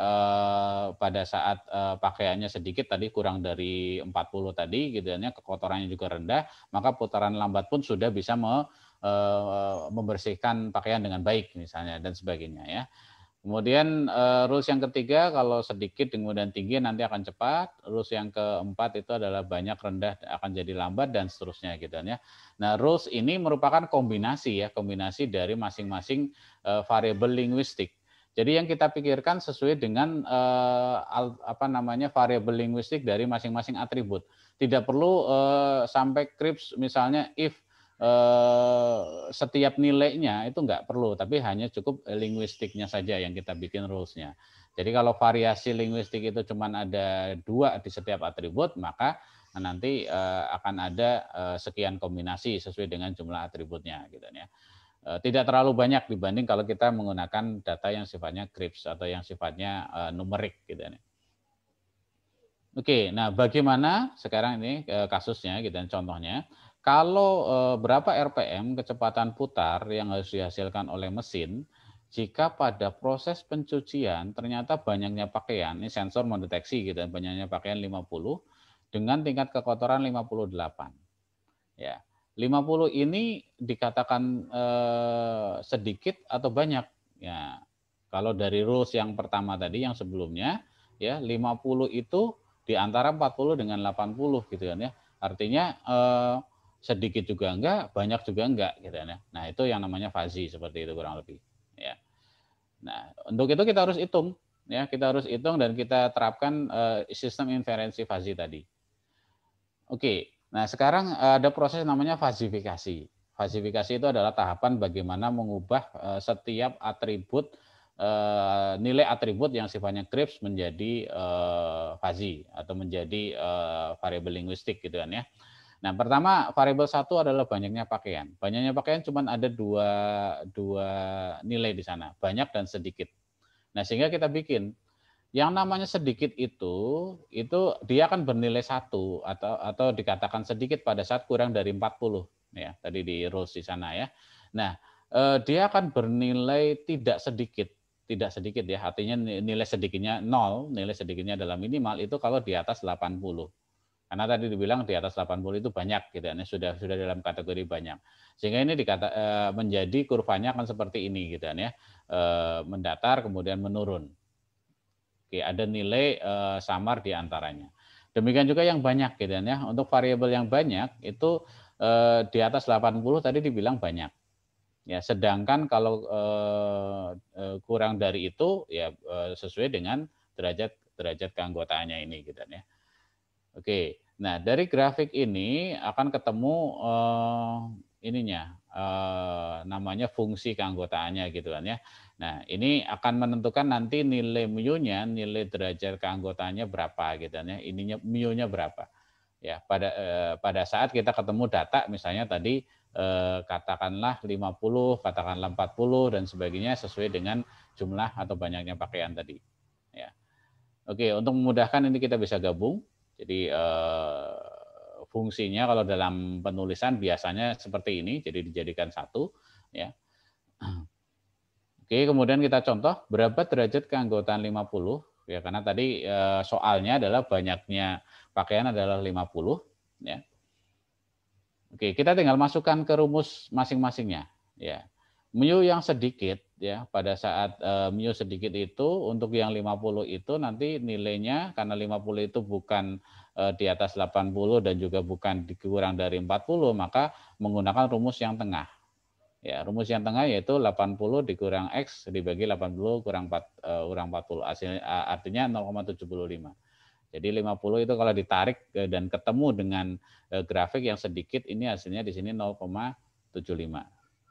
S2: pada saat pakaiannya sedikit tadi kurang dari 40 tadi gitu kan ya, kekotorannya juga rendah, maka putaran lambat pun sudah bisa membersihkan pakaian dengan baik misalnya dan sebagainya ya. Kemudian rules yang ketiga kalau sedikit kemudian tinggi nanti akan cepat. Rules yang keempat itu adalah banyak rendah akan jadi lambat dan seterusnya gitu ya. Nah, rules ini merupakan kombinasi dari masing-masing variabel linguistik. Jadi yang kita pikirkan sesuai dengan variabel linguistik dari masing-masing atribut. Tidak perlu sampai Krips misalnya if setiap nilainya itu enggak perlu, tapi hanya cukup linguistiknya saja yang kita bikin rules-nya. Jadi kalau variasi linguistik itu cuma ada 2 di setiap atribut, maka nanti akan ada sekian kombinasi sesuai dengan jumlah atributnya gitu ya. Tidak terlalu banyak dibanding kalau kita menggunakan data yang sifatnya Krips atau yang sifatnya numerik gitu ya. Oke, nah bagaimana sekarang ini kasusnya gitu dan contohnya. Kalau berapa RPM kecepatan putar yang harus dihasilkan oleh mesin jika pada proses pencucian ternyata banyaknya pakaian, ini sensor mendeteksi gitu, banyaknya pakaian 50 dengan tingkat kekotoran 58. Ya, 50 ini dikatakan sedikit atau banyak? Ya, kalau dari rules yang pertama tadi yang sebelumnya ya 50 itu di antara 40 dengan 80 gitu kan ya. Artinya sedikit juga enggak, banyak juga enggak gitu ya. Nah, itu yang namanya fazi seperti itu kurang lebih ya. Nah, untuk itu kita harus hitung ya, kita harus hitung dan kita terapkan sistem inferensi fazi tadi. Oke. Nah, sekarang ada proses namanya fazifikasi. Fazifikasi itu adalah tahapan bagaimana mengubah setiap atribut nilai atribut yang sifatnya Kripps menjadi fuzzy atau menjadi variabel linguistik gitu kan ya. Nah, pertama variabel satu adalah banyaknya pakaian. Banyaknya pakaian cuma ada dua nilai di sana, banyak dan sedikit. Nah, sehingga kita bikin yang namanya sedikit itu dia akan bernilai satu atau dikatakan sedikit pada saat kurang dari 40 ya, tadi di rules di sana ya. Nah, dia akan bernilai tidak sedikit ya, artinya nilai sedikitnya 0, nilai sedikitnya adalah minimal itu kalau di atas 80. Karena tadi dibilang di atas 80 itu banyak gitu ya, sudah dalam kategori banyak. Sehingga ini menjadi kurvanya akan seperti ini gitu ya, mendatar kemudian menurun. Oke, ada nilai samar di antaranya. Demikian juga yang banyak gitu ya. Untuk variabel yang banyak itu di atas 80 tadi dibilang banyak. Ya, sedangkan kalau kurang dari itu ya sesuai dengan derajat keanggotaannya ini gitu ya. Oke. Nah, dari grafik ini akan ketemu namanya fungsi keanggotaannya gitu kan ya. Nah, ini akan menentukan nanti nilai mu-nya, nilai derajat keanggotaannya berapa gitu kan ya. Ininya mu-nya berapa. Ya, pada saat kita ketemu data misalnya tadi katakanlah 50, katakanlah 40 dan sebagainya sesuai dengan jumlah atau banyaknya pakaian tadi. Ya. Oke, untuk memudahkan ini kita bisa gabung. Jadi fungsinya kalau dalam penulisan biasanya seperti ini, jadi dijadikan satu. Ya. Oke, kemudian kita contoh berapa derajat keanggotaan 50. Ya, karena tadi soalnya adalah banyaknya pakaian adalah 50. Ya. Oke, kita tinggal masukkan ke rumus masing-masingnya. Ya. Mu yang sedikit ya pada saat mu sedikit itu untuk yang 50 itu nanti nilainya karena 50 itu bukan di atas 80 dan juga bukan dikurang dari 40 maka menggunakan rumus yang tengah. Ya, rumus yang tengah yaitu 80 dikurang X dibagi 80 kurang 40 artinya 0,75. Jadi 50 itu kalau ditarik dan ketemu dengan grafik yang sedikit ini hasilnya di sini 0,75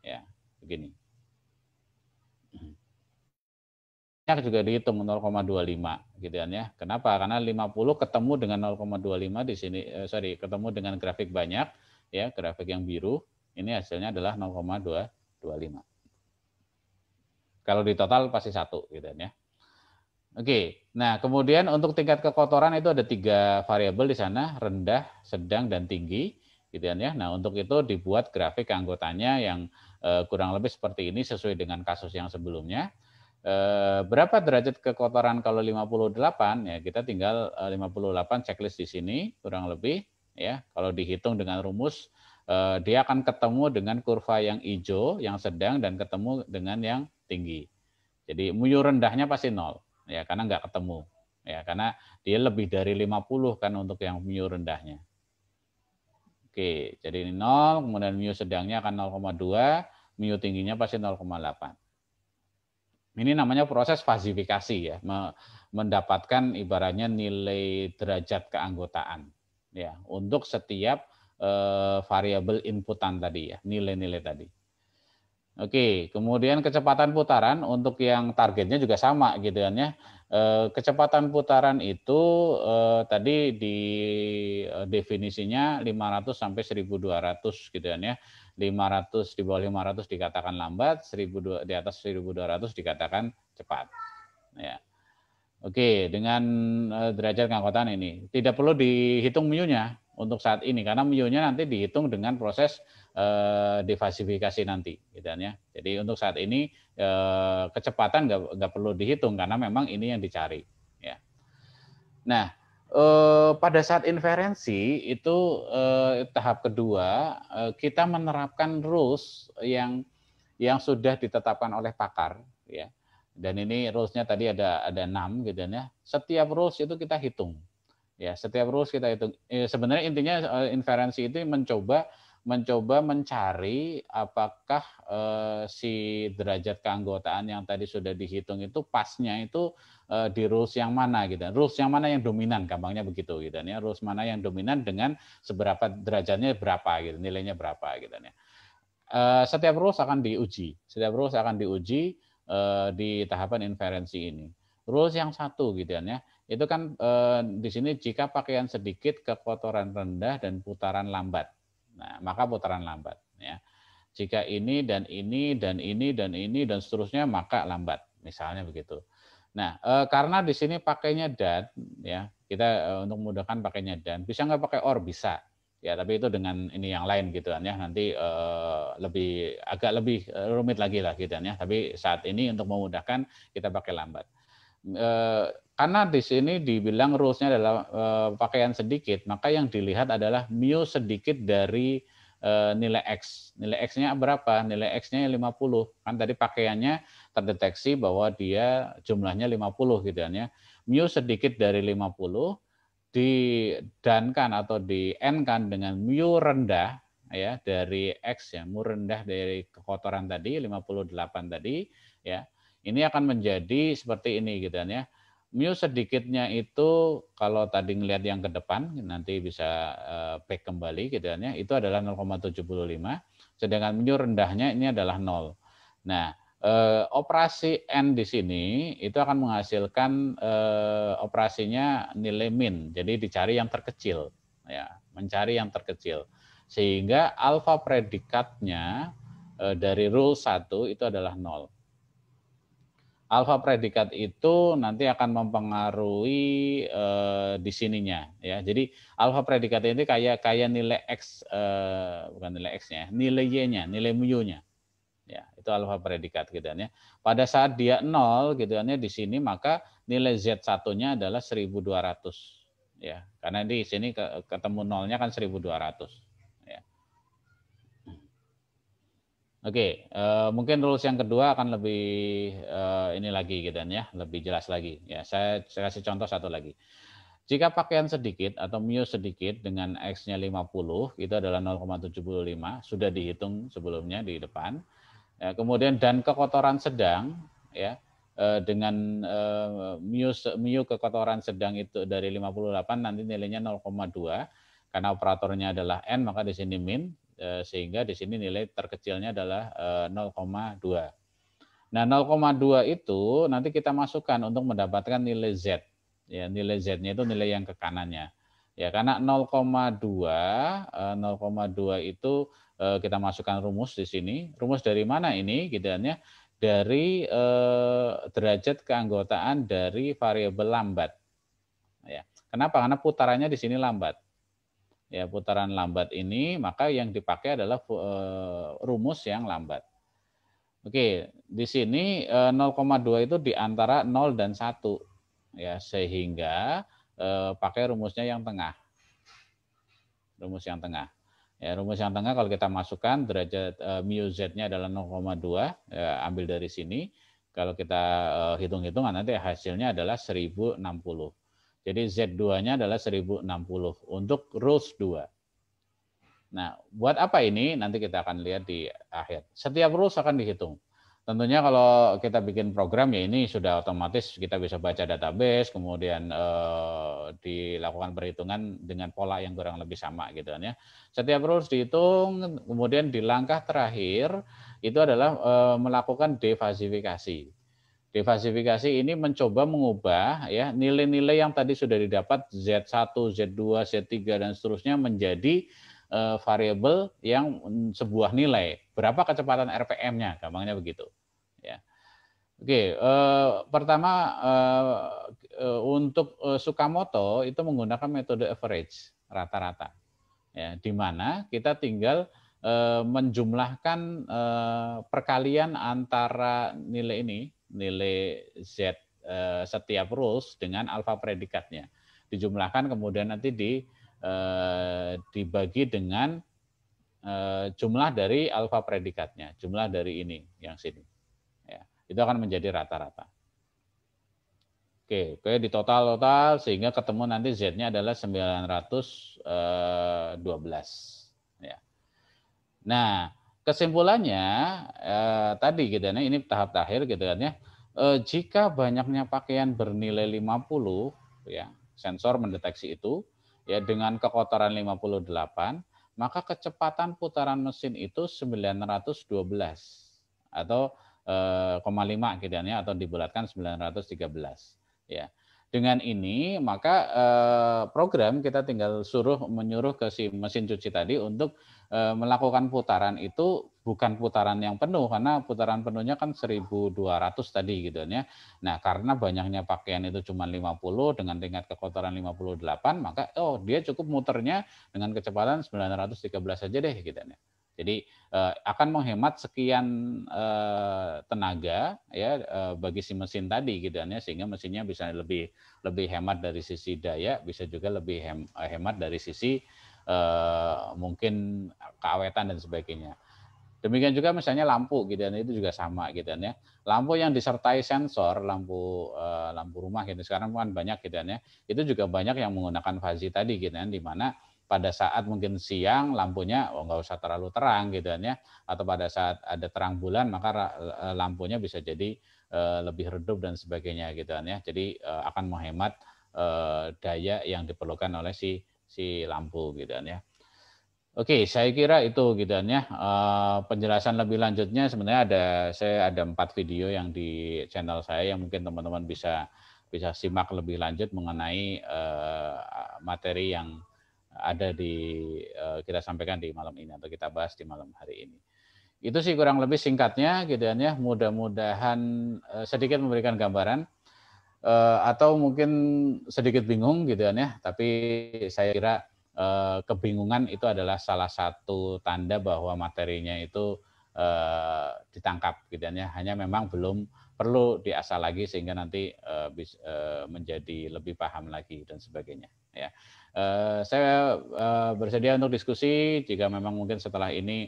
S2: ya. Begini. Juga dihitung 0,25 gitu kan ya. Kenapa? Karena 50 ketemu dengan 0,25 di sini ketemu dengan grafik banyak ya, grafik yang biru. Ini hasilnya adalah 0,225. Kalau di total pasti 1 gitu kan ya. Oke. Nah, kemudian untuk tingkat kekotoran itu ada 3 variabel di sana, rendah, sedang dan tinggi gitu kan ya. Nah, untuk itu dibuat grafik anggotanya yang kurang lebih seperti ini sesuai dengan kasus yang sebelumnya. Berapa derajat kekotoran kalau 58 ya kita tinggal 58 checklist di sini kurang lebih ya. Kalau dihitung dengan rumus dia akan ketemu dengan kurva yang hijau, yang sedang dan ketemu dengan yang tinggi. Jadi mu rendahnya pasti 0 ya karena nggak ketemu ya karena dia lebih dari 50 kan untuk yang mu rendahnya. Oke, jadi ini 0, kemudian mu sedangnya akan 0,2, mu tingginya pasti 0,8. Ini namanya proses fasifikasi ya, mendapatkan ibaratnya nilai derajat keanggotaan ya untuk setiap variabel inputan tadi ya, nilai-nilai tadi. Oke, kemudian kecepatan putaran untuk yang targetnya juga sama gitu kan ya. Kecepatan putaran itu tadi di definisinya 500 sampai 1200 gitu kan ya. 500 di bawah 500 dikatakan lambat, 1000 di atas 1200 dikatakan cepat. Ya. Oke, dengan derajat keanggotaan ini tidak perlu dihitung mu-nya untuk saat ini karena mu-nya nanti dihitung dengan proses defasifikasi nanti gitu ya. Jadi untuk saat ini kecepatan nggak perlu dihitung karena memang ini yang dicari ya. Nah, pada saat inferensi itu tahap kedua kita menerapkan rules yang sudah ditetapkan oleh pakar ya. Dan ini rules-nya tadi ada 6 gitu ya. Setiap rules itu kita hitung. Ya, setiap rules kita hitung. Sebenarnya intinya inferensi itu mencoba mencari apakah si derajat keanggotaan yang tadi sudah dihitung itu pasnya itu di rules yang mana gitu. Rules yang mana yang dominan, gampangnya begitu gitu ya. Rules mana yang dominan dengan seberapa derajatnya berapa gitu, nilainya berapa gitu ya. Setiap rules akan diuji. Setiap rules akan diuji di tahapan inferensi ini. Rules yang satu gitu ya, itu kan di sini jika pakaian sedikit, kekotoran rendah dan putaran lambat. Nah, maka putaran lambat ya. Jika ini dan ini dan ini dan ini dan seterusnya maka lambat, misalnya begitu. Nah, karena di sini pakainya dan ya, kita untuk memudahkan pakainya dan. Bisa nggak pakai or? Bisa. Ya, tapi itu dengan ini yang lain gitu kan ya. Nanti agak lebih rumit lagi lah gitu kan ya. Tapi saat ini untuk memudahkan kita pakai lambat. Karena di sini dibilang rules-nya adalah pakaian sedikit, maka yang dilihat adalah mu sedikit dari nilai X. Nilai X-nya berapa? Nilai X-nya 50. Kan tadi pakaiannya terdeteksi bahwa dia jumlahnya 50 gitu kan ya. Mu sedikit dari 50 didankan atau di n-kan dengan mu rendah ya dari X ya, mu rendah dari kekotoran tadi 58 tadi ya. Ini akan menjadi seperti ini gitu kan ya. Mu sedikitnya itu kalau tadi ngelihat yang ke depan nanti bisa back kembali gitu kan ya. Itu adalah 0,75 sedangkan mu rendahnya ini adalah 0. Nah, operasi n di sini itu akan menghasilkan operasinya nilai min. Jadi dicari yang terkecil ya, mencari yang terkecil. Sehingga alfa predikatnya dari rule 1 itu adalah 0. Alfa predikat itu nanti akan mempengaruhi di sininya ya. Jadi alfa predikat ini kayak nilai x bukan nilai x-nya, nilai y-nya, nilai mu-nya. Ya, itu alfa predikat gitu kan ya. Pada saat dia 0 gitu kan ya di sini maka nilai Z1-nya adalah 1200 ya. Karena di sini ketemu nolnya kan 1200 ya. Oke, mungkin rules yang kedua akan lebih ini lagi gitu kan ya, lebih jelas lagi. Ya, saya kasih contoh satu lagi. Jika pakaian sedikit atau mu sedikit dengan X-nya 50, itu adalah 0,75, sudah dihitung sebelumnya di depan. Ya, kemudian dan kekotoran sedang ya dengan mu kekotoran sedang itu dari 58 nanti nilainya 0,2 karena operatornya adalah n maka di sini min sehingga di sini nilai terkecilnya adalah 0,2. Nah, 0,2 itu nanti kita masukkan untuk mendapatkan nilai Z. Ya, nilai Z-nya itu nilai yang ke kanannya. Ya, karena 0,2 itu kita masukkan rumus di sini. Rumus dari mana ini? Gitu ya. Dari derajat keanggotaan dari variabel lambat. Ya. Kenapa? Karena putarannya di sini lambat. Ya, putaran lambat ini maka yang dipakai adalah rumus yang lambat. Oke, di sini 0,2 itu di antara 0 dan 1 ya, sehingga pakai rumusnya yang tengah. Rumus yang tengah. Ya, rumus yang tengah kalau kita masukkan derajat mu z-nya adalah 0,2, ya, ambil dari sini. Kalau kita hitung-hitung nanti hasilnya adalah 1060. Jadi Z2-nya adalah 1060 untuk rules 2. Nah, buat apa ini? Nanti kita akan lihat di akhir. Setiap rules akan dihitung. Tentunya kalau kita bikin program ya ini sudah otomatis kita bisa baca database, kemudian dilakukan perhitungan dengan pola yang kurang lebih sama gitu kan ya. Setiap rules dihitung, kemudian di langkah terakhir itu adalah melakukan defasifikasi. Defasifikasi ini mencoba mengubah ya nilai-nilai yang tadi sudah didapat Z1, Z2, Z3 dan seterusnya menjadi variabel yang sebuah nilai. Berapa kecepatan RPM-nya? Gampangnya begitu. Ya. Oke, pertama untuk Tsukamoto itu menggunakan metode average rata-rata. Ya, di mana kita tinggal menjumlahkan perkalian antara nilai ini, nilai Z setiap rules dengan alfa predikatnya. Dijumlahkan kemudian nanti dibagi dengan jumlah dari alfa predikatnya, jumlah dari ini yang sini. Ya, itu akan menjadi rata-rata. Oke, di total sehingga ketemu nanti Z-nya adalah 912. Ya. Nah, kesimpulannya tadi gitu ya, ini tahap terakhir gitu kan ya. Jika banyaknya pakaian bernilai 50 ya, sensor mendeteksi itu ya dengan kekotoran 58, maka kecepatan putaran mesin itu 912 atau gitu ya, atau dibulatkan 913 ya. Dengan ini maka program kita tinggal menyuruh ke si mesin cuci tadi untuk melakukan putaran itu bukan putaran yang penuh, karena putaran penuhnya kan 1.200 tadi gitu ya. Nah, karena banyaknya pakaian itu cuma 50 dengan tingkat kekotoran 58, maka dia cukup muternya dengan kecepatan 913 saja deh gitu ya. Jadi akan menghemat sekian tenaga ya bagi si mesin tadi gitu ya, sehingga mesinnya bisa lebih hemat dari sisi daya, bisa juga lebih hemat dari sisi mungkin keawetan dan sebagainya. Demikian juga misalnya lampu gitu ya, itu juga sama gitu ya. Lampu yang disertai sensor, lampu rumah gitu sekarang kan banyak gitu ya. Itu juga banyak yang menggunakan fazi tadi gitu ya, di mana pada saat mungkin siang lampunya nggak usah terlalu terang gitu ya, atau pada saat ada terang bulan maka lampunya bisa jadi lebih redup dan sebagainya gitu ya. Jadi akan menghemat daya yang diperlukan oleh si lampu gitu ya. Oke, saya kira itu gitu ya. Penjelasan lebih lanjutnya sebenarnya saya ada 4 video yang di channel saya yang mungkin teman-teman bisa simak lebih lanjut mengenai materi yang ada kita sampaikan di malam ini atau kita bahas di malam hari ini. Itu sih kurang lebih singkatnya gitu ya. Mudah-mudahan sedikit memberikan gambaran atau mungkin sedikit bingung gitu ya. Tapi saya kira kebingungan itu adalah salah satu tanda bahwa materinya itu ditangkap gitu ya. Hanya memang belum perlu diasah lagi sehingga nanti menjadi lebih paham lagi dan sebagainya ya. Saya bersedia untuk diskusi jika memang mungkin setelah ini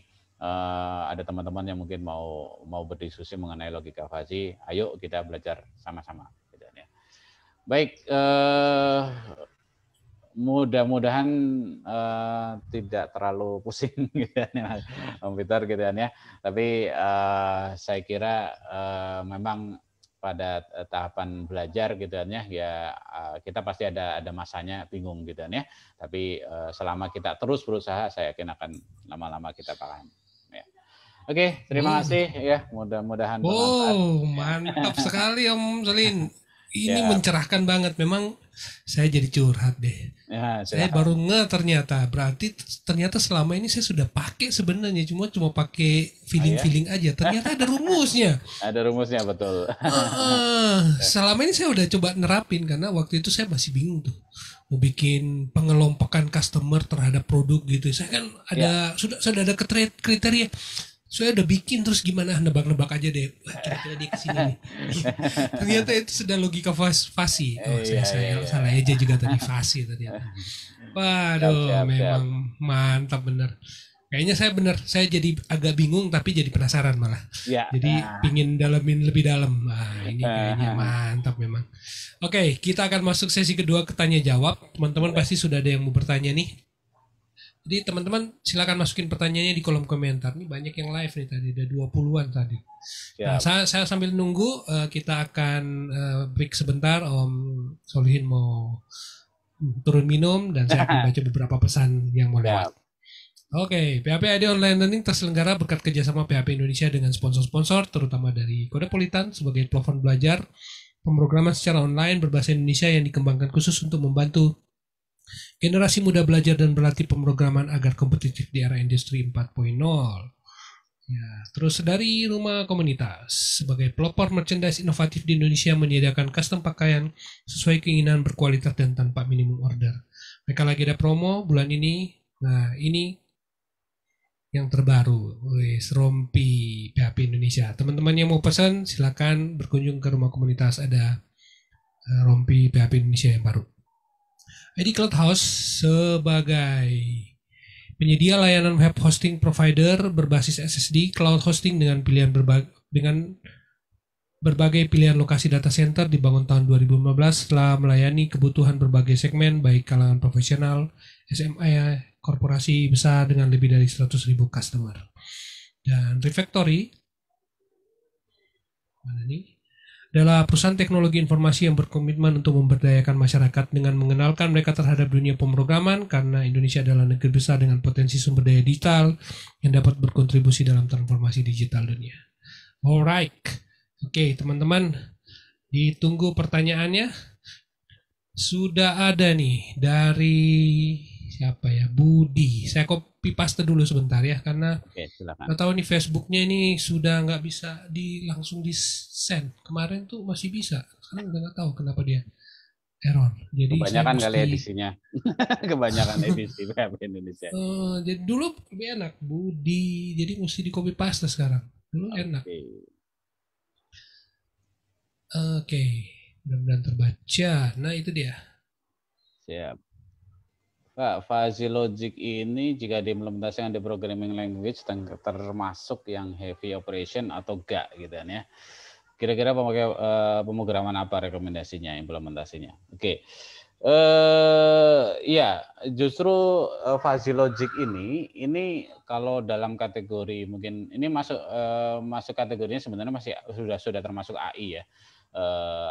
S2: ada teman-teman yang mungkin mau berdiskusi mengenai logika fazi. Ayo kita belajar sama-sama gitu ya. Baik, mudah-mudahan tidak terlalu pusing gitu ya, komputer gitu ya. Tapi saya kira memang pada tahapan belajar gitu ya kita pasti ada masanya bingung gitu ya. Tapi selama kita terus berusaha, saya yakin akan lama-lama kita paham. Ya. Oke, terima kasih ya. Mudah-mudahan
S1: bermanfaat. Mantap sekali Om Selin. Ini mencerahkan banget. Memang saya jadi curhat deh. Ya, saya baru ternyata selama ini saya sudah pakai sebenarnya cuma pakai feeling aja. Ternyata ada rumusnya.
S2: Ada rumusnya, betul.
S1: Selama ini saya udah coba nerapin karena waktu itu saya masih bingung tuh mau bikin pengelompokan customer terhadap produk gitu. Saya kan sudah ada kriteria. Saya udah bikin terus gimana nebak-nebak aja deh. Wah, kira-kira dia kesini nih. Ternyata itu sudah logika fasi. Saya salah aja juga tadi fasi ternyata. Waduh, memang mantap bener. Kayaknya saya jadi agak bingung tapi jadi penasaran malah. Jadi pingin dalamin lebih dalam. Nah, ini kayaknya mantap memang. Oke, kita akan masuk sesi kedua tanya jawab. Teman-teman pasti sudah ada yang mau bertanya nih. Jadi teman-teman silakan masukin pertanyaannya di kolom komentar. Ini banyak yang live nih tadi, ada 20-an tadi. Nah, saya sambil nunggu kita akan break sebentar. Om Solihin mau turun minum dan saya akan baca beberapa pesan yang mau lewat. Oke, PHP ID Online Learning terselenggara berkat kerjasama PHP Indonesia dengan sponsor-sponsor, terutama dari Kodepolitan sebagai platform belajar pemrograman secara online berbahasa Indonesia yang dikembangkan khusus untuk membantu generasi muda belajar dan berlatih pemrograman agar kompetitif di era industri 4.0. Ya, terus dari Rumah Komunitas sebagai pelopor merchandise inovatif di Indonesia menyediakan custom pakaian sesuai keinginan berkualitas dan tanpa minimum order. Mereka lagi ada promo bulan ini. Nah, ini yang terbaru, rompi PHP Indonesia. Teman-teman yang mau pesan silakan berkunjung ke Rumah Komunitas, ada rompi PHP Indonesia yang baru. ID Cloud House sebagai penyedia layanan web hosting provider berbasis SSD cloud hosting dengan berbagai pilihan lokasi data center dibangun tahun 2015 setelah melayani kebutuhan berbagai segmen baik kalangan profesional, SMA, korporasi besar dengan lebih dari 100.000 customer. Dan Refactory adalah perusahaan teknologi informasi yang berkomitmen untuk memberdayakan masyarakat dengan mengenalkan mereka terhadap dunia pemrograman karena Indonesia adalah negeri besar dengan potensi sumber daya digital yang dapat berkontribusi dalam transformasi digital dunia. Alright. Oke, teman-teman, ditunggu pertanyaannya. Sudah ada nih dari siapa ya? Budi. Saya copy paste dulu sebentar ya, karena
S2: Oke, silakan.
S1: nggak tahu nih Facebooknya ini sudah nggak bisa langsung di send. Kemarin tuh masih bisa, sekarang udah nggak tahu kenapa dia error. Jadi saya
S2: Kebanyakan kali
S1: mesti
S2: edisinya. Kebanyakan edisi PHP Indonesia.
S1: jadi dulu lebih enak Budi, jadi mesti di copy paste sekarang. Dulu enak.
S2: Oke.
S1: Oke, mudah-mudahan terbaca. Nah itu dia.
S2: Siap. Pak, fuzzy logic ini jika diimplementasikan di programming language termasuk yang heavy operation atau enggak gitu kan ya. Kira-kira pemrograman apa rekomendasinya, implementasinya? Oke. Ya, justru fuzzy logic ini kalau dalam kategori mungkin ini masuk kategorinya sebenarnya masih sudah termasuk AI ya.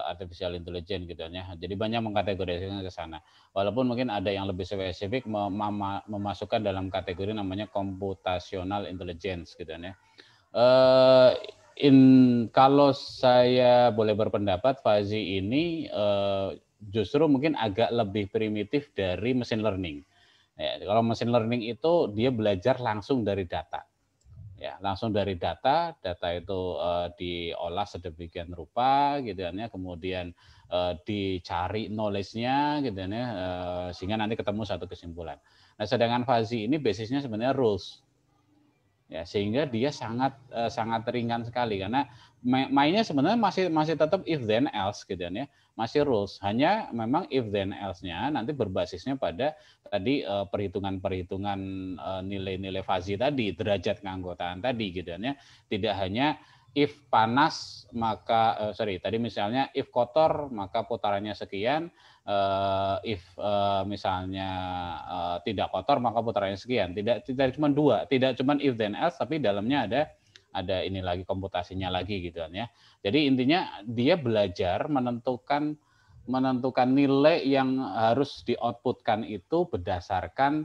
S2: Artificial intelligence gitu ya. Jadi banyak mengkategorikan ke sana. Walaupun mungkin ada yang lebih spesifik memasukkan dalam kategori namanya computational intelligence gitu ya. Kalau saya boleh berpendapat, fuzzy ini justru mungkin agak lebih primitif dari machine learning. Ya, kalau machine learning itu dia belajar langsung dari data. Ya, langsung dari data itu diolah sedemikian rupa gitu ya, kemudian dicari knowledge-nya gitu ya, sehingga nanti ketemu satu kesimpulan. Nah, sedangkan fuzzy ini basisnya sebenarnya rules. Ya, sehingga dia sangat ringan sekali karena mainnya sebenarnya masih tetap if then else gitu ya. Masih rules, hanya memang if then else-nya nanti berbasisnya pada tadi perhitungan-perhitungan nilai-nilai fuzzy tadi, derajat keanggotaan tadi gitu ya. Tidak hanya if panas maka tadi misalnya if kotor maka putarannya sekian, if misalnya tidak kotor maka putarannya sekian. Tidak cuma dua, tidak cuma if then else, tapi dalamnya ada ini lagi komputasinya lagi gitu kan ya. Jadi intinya dia belajar menentukan nilai yang harus di-outputkan itu berdasarkan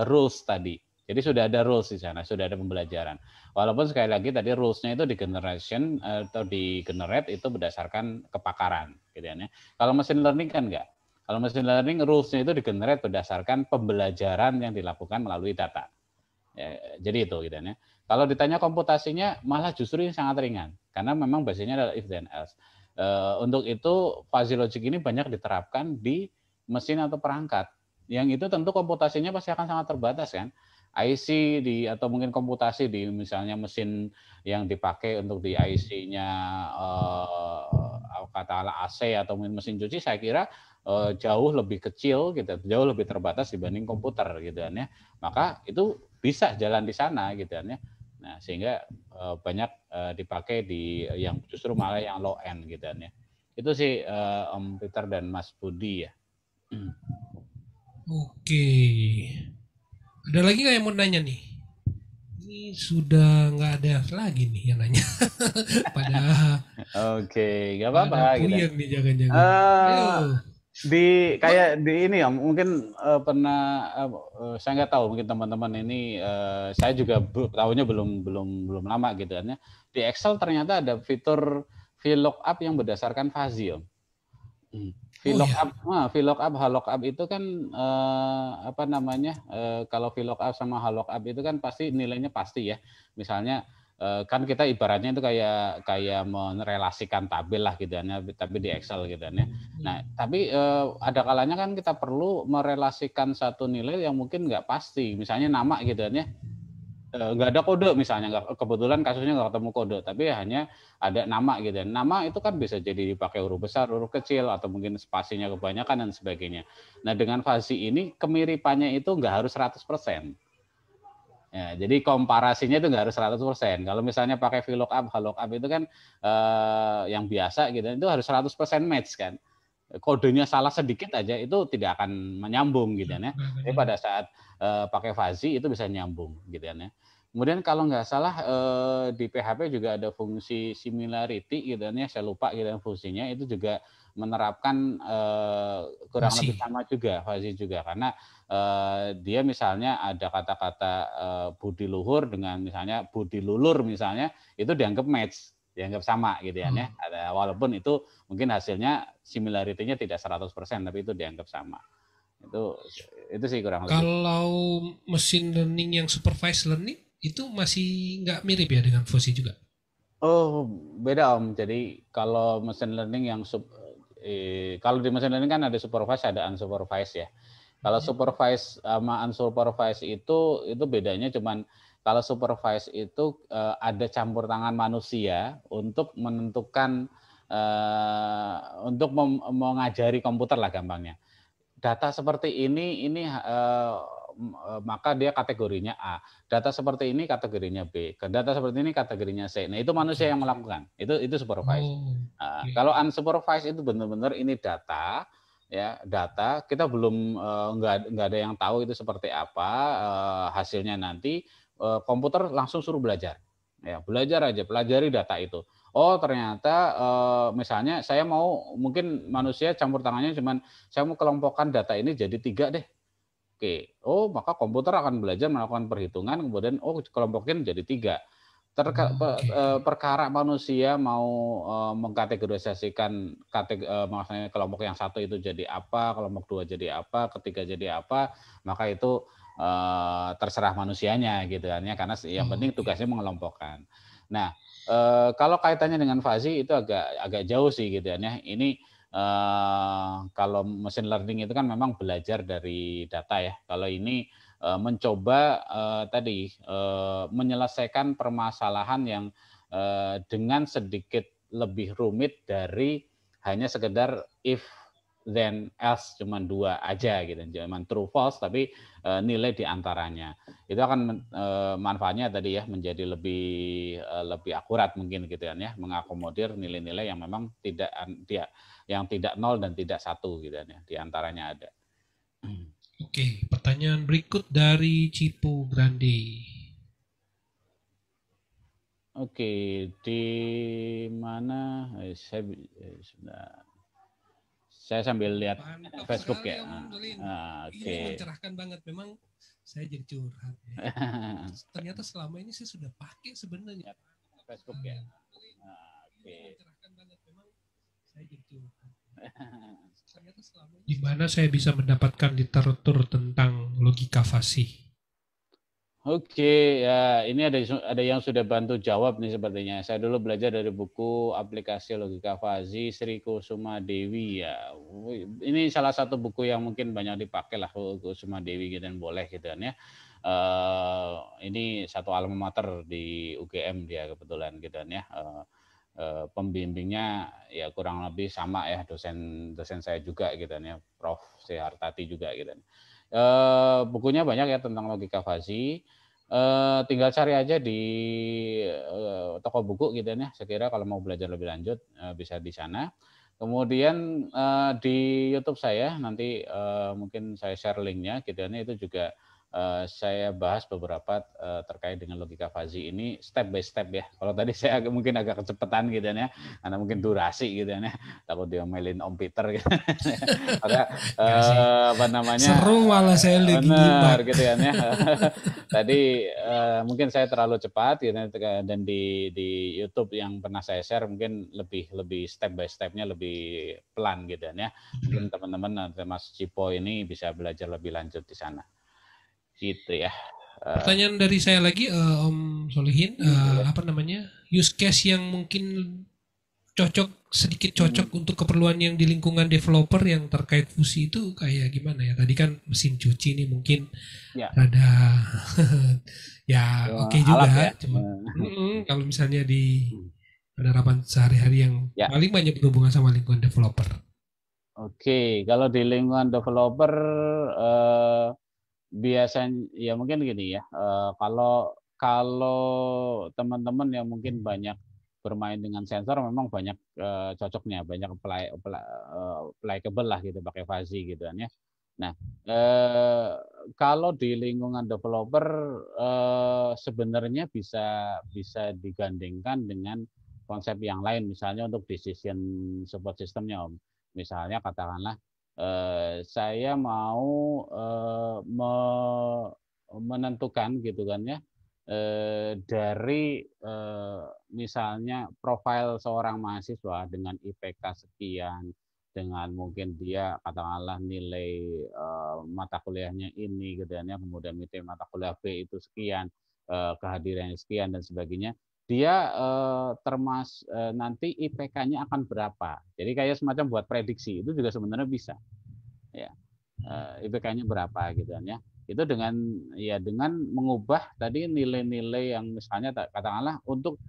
S2: rules tadi. Jadi sudah ada rules di sana, sudah ada pembelajaran. Walaupun sekali lagi tadi rules-nya itu di generation atau di generate itu berdasarkan kepakaran gitu ya. Kalau machine learning kan enggak. Kalau machine learning rules-nya itu di generate berdasarkan pembelajaran yang dilakukan melalui data. Ya, jadi itu gitu ya. Kalau ditanya komputasinya malah justru yang sangat ringan karena memang basisnya adalah if then else. Untuk itu fuzzy logic ini banyak diterapkan di mesin atau perangkat. Yang itu tentu komputasinya pasti akan sangat terbatas kan. IC atau mungkin komputasi di misalnya mesin yang dipakai untuk di IC-nya katakanlah AC atau mesin cuci, saya kira jauh lebih kecil gitu, jauh lebih terbatas dibanding komputer gitu kan ya. Maka itu bisa jalan di sana gitu kan ya. Nah, sehingga banyak dipakai di yang justru malah yang low end gitu kan ya. Itu sih Om Peter dan Mas Budi ya.
S1: Oke. Ada lagi nggak yang mau nanya nih? Ini sudah nggak ada lagi nih yang nanya. pada
S2: Oke, nggak apa-apa gitu.
S1: Puyeng nih jangan-jangan. Ayo.
S2: Kayak di ini ya mungkin pernah saya nggak tahu mungkin teman-teman ini saya juga tahunya belum lama gitu kan ya. Di Excel ternyata ada fitur VLOOKUP yang berdasarkan fuzzy Om. VLOOKUP, HLOOKUP itu kan apa namanya? Kalau VLOOKUP sama HLOOKUP itu kan pasti nilainya pasti ya. Misalnya kan kita ibaratnya itu kayak merelasikan tabel lah gitu ya, tapi di Excel gitu ya. Nah, tapi ada kalanya kan kita perlu merelasikan satu nilai yang mungkin nggak pasti, misalnya nama gitu ya. Nggak ada kode misalnya, kebetulan kasusnya nggak ketemu kode, tapi hanya ada nama gitu ya. Nama itu kan bisa jadi dipakai huruf besar, huruf kecil, atau mungkin spasinya kebanyakan dan sebagainya. Nah, dengan fuzzy ini kemiripannya itu nggak harus 100%. Ya, jadi komparasinya itu nggak harus 100%. Kalau misalnya pakai VLOOKUP, HLOOKUP itu kan yang biasa gitu, itu harus 100% match kan. Kodenya salah sedikit aja itu tidak akan menyambung gitu ya. Tapi pada saat pakai fuzzy itu bisa nyambung gitu ya. Kemudian kalau nggak salah di PHP juga ada fungsi similarity gitu ya. Saya lupa gitu fungsinya itu juga menerapkan kurang lebih sama juga fuzzy juga karena dia misalnya ada kata-kata budi luhur dengan misalnya budi lulur misalnya itu dianggap match dianggap sama gitu ya. Ada, walaupun itu mungkin hasilnya similarity-nya tidak 100%, tapi itu dianggap sama. Itu sih kurang lebih.
S1: Kalau machine learning yang supervised learning itu masih nggak mirip ya dengan Fosi juga?
S2: Oh, beda Om. Jadi kalau machine learning yang kalau di machine learning kan ada supervised, ada unsupervised ya. Kalau supervised sama unsupervised itu bedanya cuman kalau supervised itu ada campur tangan manusia untuk menentukan untuk mengajari komputer lah gampangnya. Data seperti ini maka dia kategorinya A. Data seperti ini kategorinya B. Data seperti ini kategorinya C. Nah, itu manusia yang melakukan. Itu supervised. Kalau unsupervised itu benar-benar ini data, ya data kita belum nggak ada yang tahu itu seperti apa hasilnya nanti komputer langsung suruh belajar. Ya, belajar aja, pelajari data itu. Oh, ternyata misalnya saya mau mungkin manusia campur tangannya cuman saya mau kelompokkan data ini jadi 3 deh. Oke, oh maka komputer akan belajar melakukan perhitungan, kemudian kelompokin jadi 3. Perkara manusia mau mengkategorisasikan maksudnya kelompok yang satu itu jadi apa, kelompok 2 jadi apa, ketiga jadi apa, maka itu terserah manusianya gitu kan ya, karena yang penting tugasnya mengelompokkan. Nah, kalau kaitannya dengan fuzzy itu agak jauh sih gitu ya. Ini kalau machine learning itu kan memang belajar dari data ya. Kalau ini mencoba tadi menyelesaikan permasalahan yang dengan sedikit lebih rumit dari hanya sekedar if then else cuma 2 aja gitu, cuma true false tapi nilai di antaranya. Itu akan manfaatnya tadi ya menjadi lebih akurat mungkin gitu kan ya, mengakomodir nilai-nilai yang memang tidak 0 dan tidak 1 gitu kan ya, di antaranya ada.
S1: Oke, pertanyaan berikut dari Cipo Grande.
S2: Oke, di mana? Saya sambil lihat Facebook ya.
S1: Ini mencerahkan banget, memang saya jadi curhat. Ya. Ternyata selama ini saya sudah pakai sebenarnya
S2: Facebook ya.
S1: Oke. Mencerahkan banget, memang saya jadi curhat. Ternyata selama ini. Di mana saya bisa mendapatkan literatur tentang logika fasih?
S2: Oke, ya ini ada yang sudah bantu jawab nih sepertinya. Saya dulu belajar dari buku aplikasi logika fuzzy Sri Kusuma Dewi ya. Ini salah satu buku yang mungkin banyak dipakai lah Kusuma Dewi gitu dan boleh gitu kan ya. Ini satu alma mater di UGM dia kebetulan gitu kan ya. Pembimbingnya ya kurang lebih sama ya dosen saya juga gitu kan ya, Prof. Hartati juga gitu kan. Bukunya banyak ya tentang logika fuzzy. Tinggal cari aja di toko buku gitu ya. Saya kira kalau mau belajar lebih lanjut bisa di sana. Kemudian di YouTube saya nanti mungkin saya share linknya gitu ya. Itu juga saya bahas beberapa terkait dengan logika fuzzy ini step by step ya. Kalau tadi saya mungkin agak kecepatan gitu ya, karena mungkin durasi gitu ya. Takut diomelin Om Peter gitu. Ada apa namanya?
S1: Seru malah saya lagi
S2: benar gitu ya. Tadi mungkin saya terlalu cepat gitu dan di YouTube yang pernah saya share mungkin lebih step by stepnya lebih pelan gitu ya. Mungkin teman-teman Mas Cipo ini bisa belajar lebih lanjut di sana. Gitu ya.
S1: Pertanyaan dari saya lagi Om Solihin, apa namanya use case yang mungkin sedikit cocok untuk keperluan yang di lingkungan developer yang terkait fusi itu kayak gimana ya? Tadi kan mesin cuci nih mungkin rada ya oke juga, ya. Cuma kalau misalnya di penerapan sehari-hari yang paling banyak berhubungan sama lingkungan developer.
S2: Oke, kalau di lingkungan developer biasanya ya mungkin gini ya, kalau teman-teman yang mungkin banyak bermain dengan sensor memang banyak cocoknya, banyak applicable lah gitu pakai fuzzy gitu kan ya. Nah, kalau di lingkungan developer sebenarnya bisa digandingkan dengan konsep yang lain, misalnya untuk decision support systemnya Om. Misalnya katakanlah saya mau menentukan gitu kan ya dari misalnya profil seorang mahasiswa dengan IPK sekian, dengan mungkin dia katakanlah nilai mata kuliahnya ini gitu ya, kemudian nilai mata kuliah B itu sekian, kehadirannya sekian dan sebagainya, dia nanti IPK-nya akan berapa. Jadi kayak semacam buat prediksi itu juga sebenarnya bisa, ya. IPK-nya berapa gitu kan ya. Itu dengan mengubah tadi nilai-nilai yang misalnya katakanlah untuk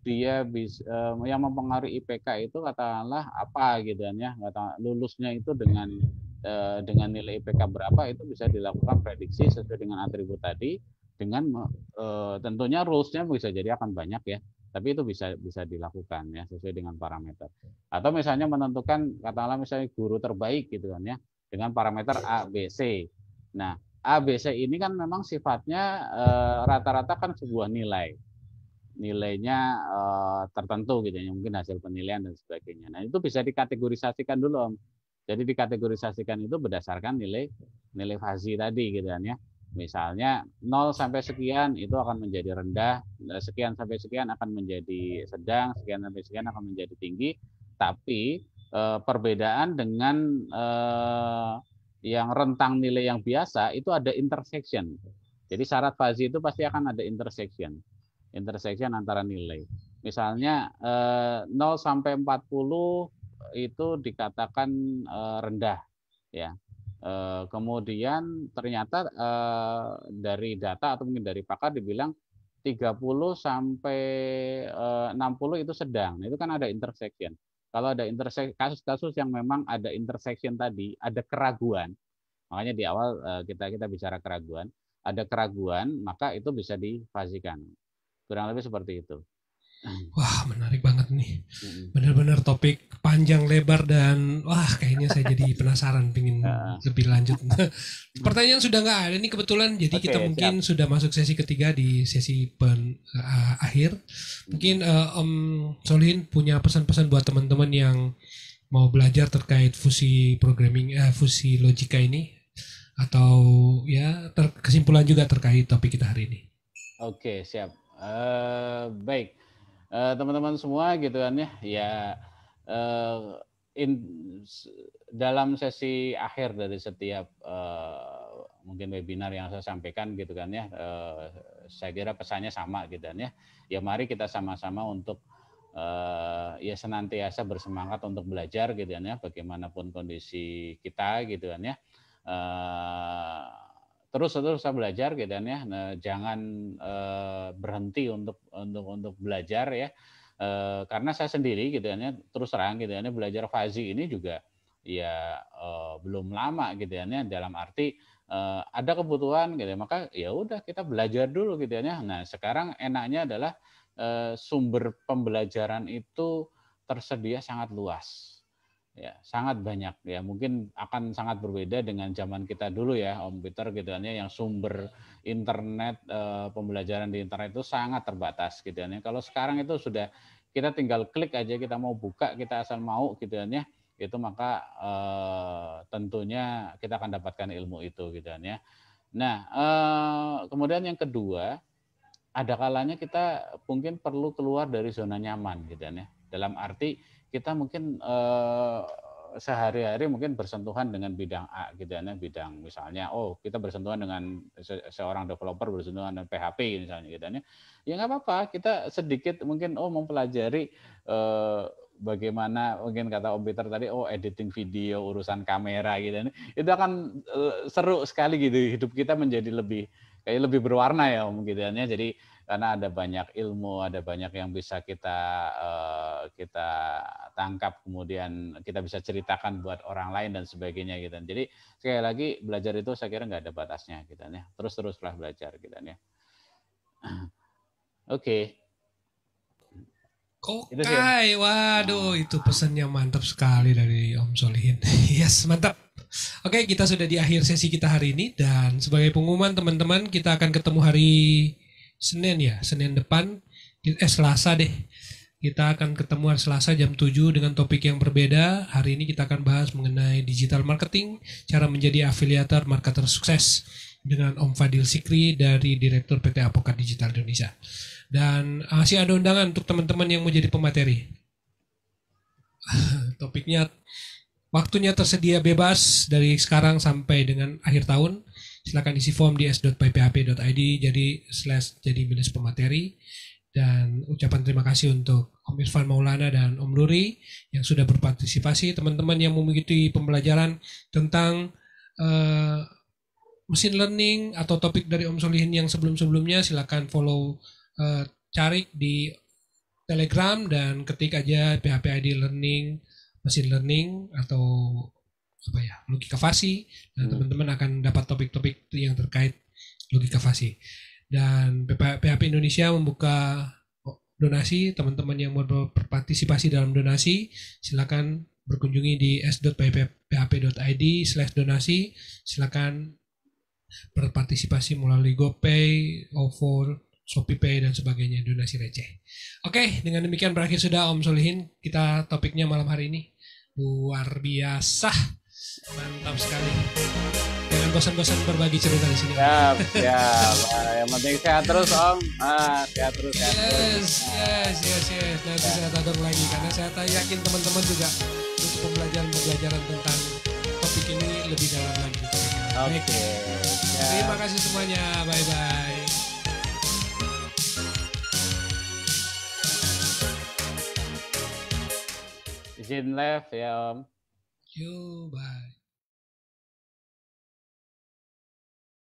S2: dia bisa yang mempengaruhi IPK itu katakanlah apa gitu kan ya. Lulusnya itu dengan nilai IPK berapa itu bisa dilakukan prediksi sesuai dengan atribut tadi, dengan tentunya rules-nya bisa jadi akan banyak ya. Tapi itu bisa dilakukan ya sesuai dengan parameter. Atau misalnya menentukan katakanlah misalnya guru terbaik gitu kan ya, dengan parameter A, B, C. Nah, A, B, C ini kan memang sifatnya rata-rata kan sebuah nilai. Nilainya tertentu gitu ya, mungkin hasil penilaian dan sebagainya. Nah, itu bisa dikategorisasikan dulu, Om. Jadi dikategorisasikan itu berdasarkan nilai fuzzy tadi gitu kan ya. Misalnya 0 sampai sekian itu akan menjadi rendah, sekian sampai sekian akan menjadi sedang, sekian sampai sekian akan menjadi tinggi, tapi perbedaan dengan yang rentang nilai yang biasa itu ada intersection. Jadi syarat fuzzy itu pasti akan ada intersection antara nilai. Misalnya 0 sampai 40 itu dikatakan rendah, ya. Kemudian ternyata dari data atau mungkin dari pakar dibilang 30 sampai 60 itu sedang. Nah, itu kan ada intersection. Kalau ada kasus-kasus yang memang ada intersection tadi, ada keraguan. Makanya di awal kita bicara keraguan, ada keraguan, maka itu bisa difazikan. Kurang lebih seperti itu.
S1: Wah, menarik banget nih. Benar-benar topik panjang lebar dan wah kayaknya saya jadi penasaran pingin lebih lanjut. Pertanyaan sudah nggak ada nih kebetulan, jadi kita mungkin sudah masuk sesi ketiga di sesi akhir. Mungkin Om Solihin punya pesan-pesan buat teman-teman yang mau belajar terkait fusi programming, fusi logika ini, atau ya kesimpulan juga terkait topik kita hari ini.
S2: Oke, siap. Baik. Teman-teman semua gitu kan ya, dalam sesi akhir dari setiap mungkin webinar yang saya sampaikan gitu kan ya, saya kira pesannya sama gitu kan ya. Ya mari kita sama-sama untuk ya senantiasa bersemangat untuk belajar gitu kan ya, bagaimanapun kondisi kita gitu kan ya. Terus belajar gitu kan ya. Nah, jangan berhenti untuk belajar ya. Karena saya sendiri gitu kan ya, terus terang gitu kan ya, belajar fuzzy ini juga ya belum lama gitu kan ya, dalam arti ada kebutuhan gitu ya, maka ya udah kita belajar dulu gitu ya. Nah, sekarang enaknya adalah sumber pembelajaran itu tersedia sangat luas. Ya, sangat banyak ya, mungkin akan sangat berbeda dengan zaman kita dulu ya Om Peter gitu kan ya, yang sumber internet pembelajaran di internet itu sangat terbatas gitu kan ya. Kalau sekarang itu sudah kita tinggal klik aja, kita mau buka, kita asal mau gitu kan ya, itu maka tentunya kita akan dapatkan ilmu itu gitu kan ya. Nah, kemudian yang kedua, ada kalanya kita mungkin perlu keluar dari zona nyaman gitu kan ya. Dalam arti kita mungkin sehari-hari mungkin bersentuhan dengan bidang A gitu ya, bidang misalnya kita bersentuhan dengan seorang developer, bersentuhan dengan PHP misalnya gitu ya. Ya nggak apa-apa, kita sedikit mungkin mempelajari bagaimana mungkin kata Om Peter tadi editing video, urusan kamera gitu ya. Itu akan seru sekali gitu, hidup kita menjadi lebih berwarna ya Om gitu ya. Jadi karena ada banyak ilmu, ada banyak yang bisa kita tangkap, kemudian kita bisa ceritakan buat orang lain dan sebagainya gitu. Jadi sekali lagi belajar itu saya kira nggak ada batasnya gitu ya. Teruslah belajar gitu ya. Oke.
S1: Oke, waduh itu pesannya mantap sekali dari Om Solihin. Yes, mantap. Oke, kita sudah di akhir sesi kita hari ini, dan sebagai pengumuman teman-teman, kita akan ketemu hari Senin ya, Senin depan, Selasa deh. Kita akan ketemu hari Selasa jam 7 dengan topik yang berbeda. Hari ini kita akan bahas mengenai digital marketing, cara menjadi afiliator marketer sukses. dengan Om Fadil Sikri dari Direktur PT Apokat Digital Indonesia. Dan masih ada undangan untuk teman-teman yang mau jadi pemateri. Topiknya, waktunya tersedia bebas dari sekarang sampai dengan akhir tahun. Silakan isi form di s.pphp.id jadi minus pemateri. Dan ucapan terima kasih untuk Om Irfan Maulana dan Om Luri yang sudah berpartisipasi. Teman-teman yang mau mengikuti pembelajaran tentang machine learning atau topik dari Om Solihin yang sebelum-sebelumnya, silakan follow cari di Telegram dan ketik aja PHP ID Learning Machine Learning atau logika fasi, dan teman-teman akan dapat topik-topik yang terkait logika fasi. Dan PHP Indonesia membuka donasi. Teman-teman yang mau berpartisipasi dalam donasi silakan berkunjungi di s.pphp.id/donasi. Silakan berpartisipasi melalui GoPay, OVO, ShopeePay dan sebagainya, donasi receh. Oke, dengan demikian berakhir sudah Om Solihin. Kita topiknya malam hari ini luar biasa, mantap sekali. Jangan bosan-bosan berbagi cerita di sini.
S2: Siap. Yang penting sehat terus Om. Sehat terus.
S1: Yes. Nanti saya tador lagi karena saya yakin teman-teman juga untuk pembelajaran tentang topik ini lebih dalam lagi.
S2: Oke.
S1: Terima kasih semuanya. Bye-bye.
S2: Izin live ya Om.
S1: Bye.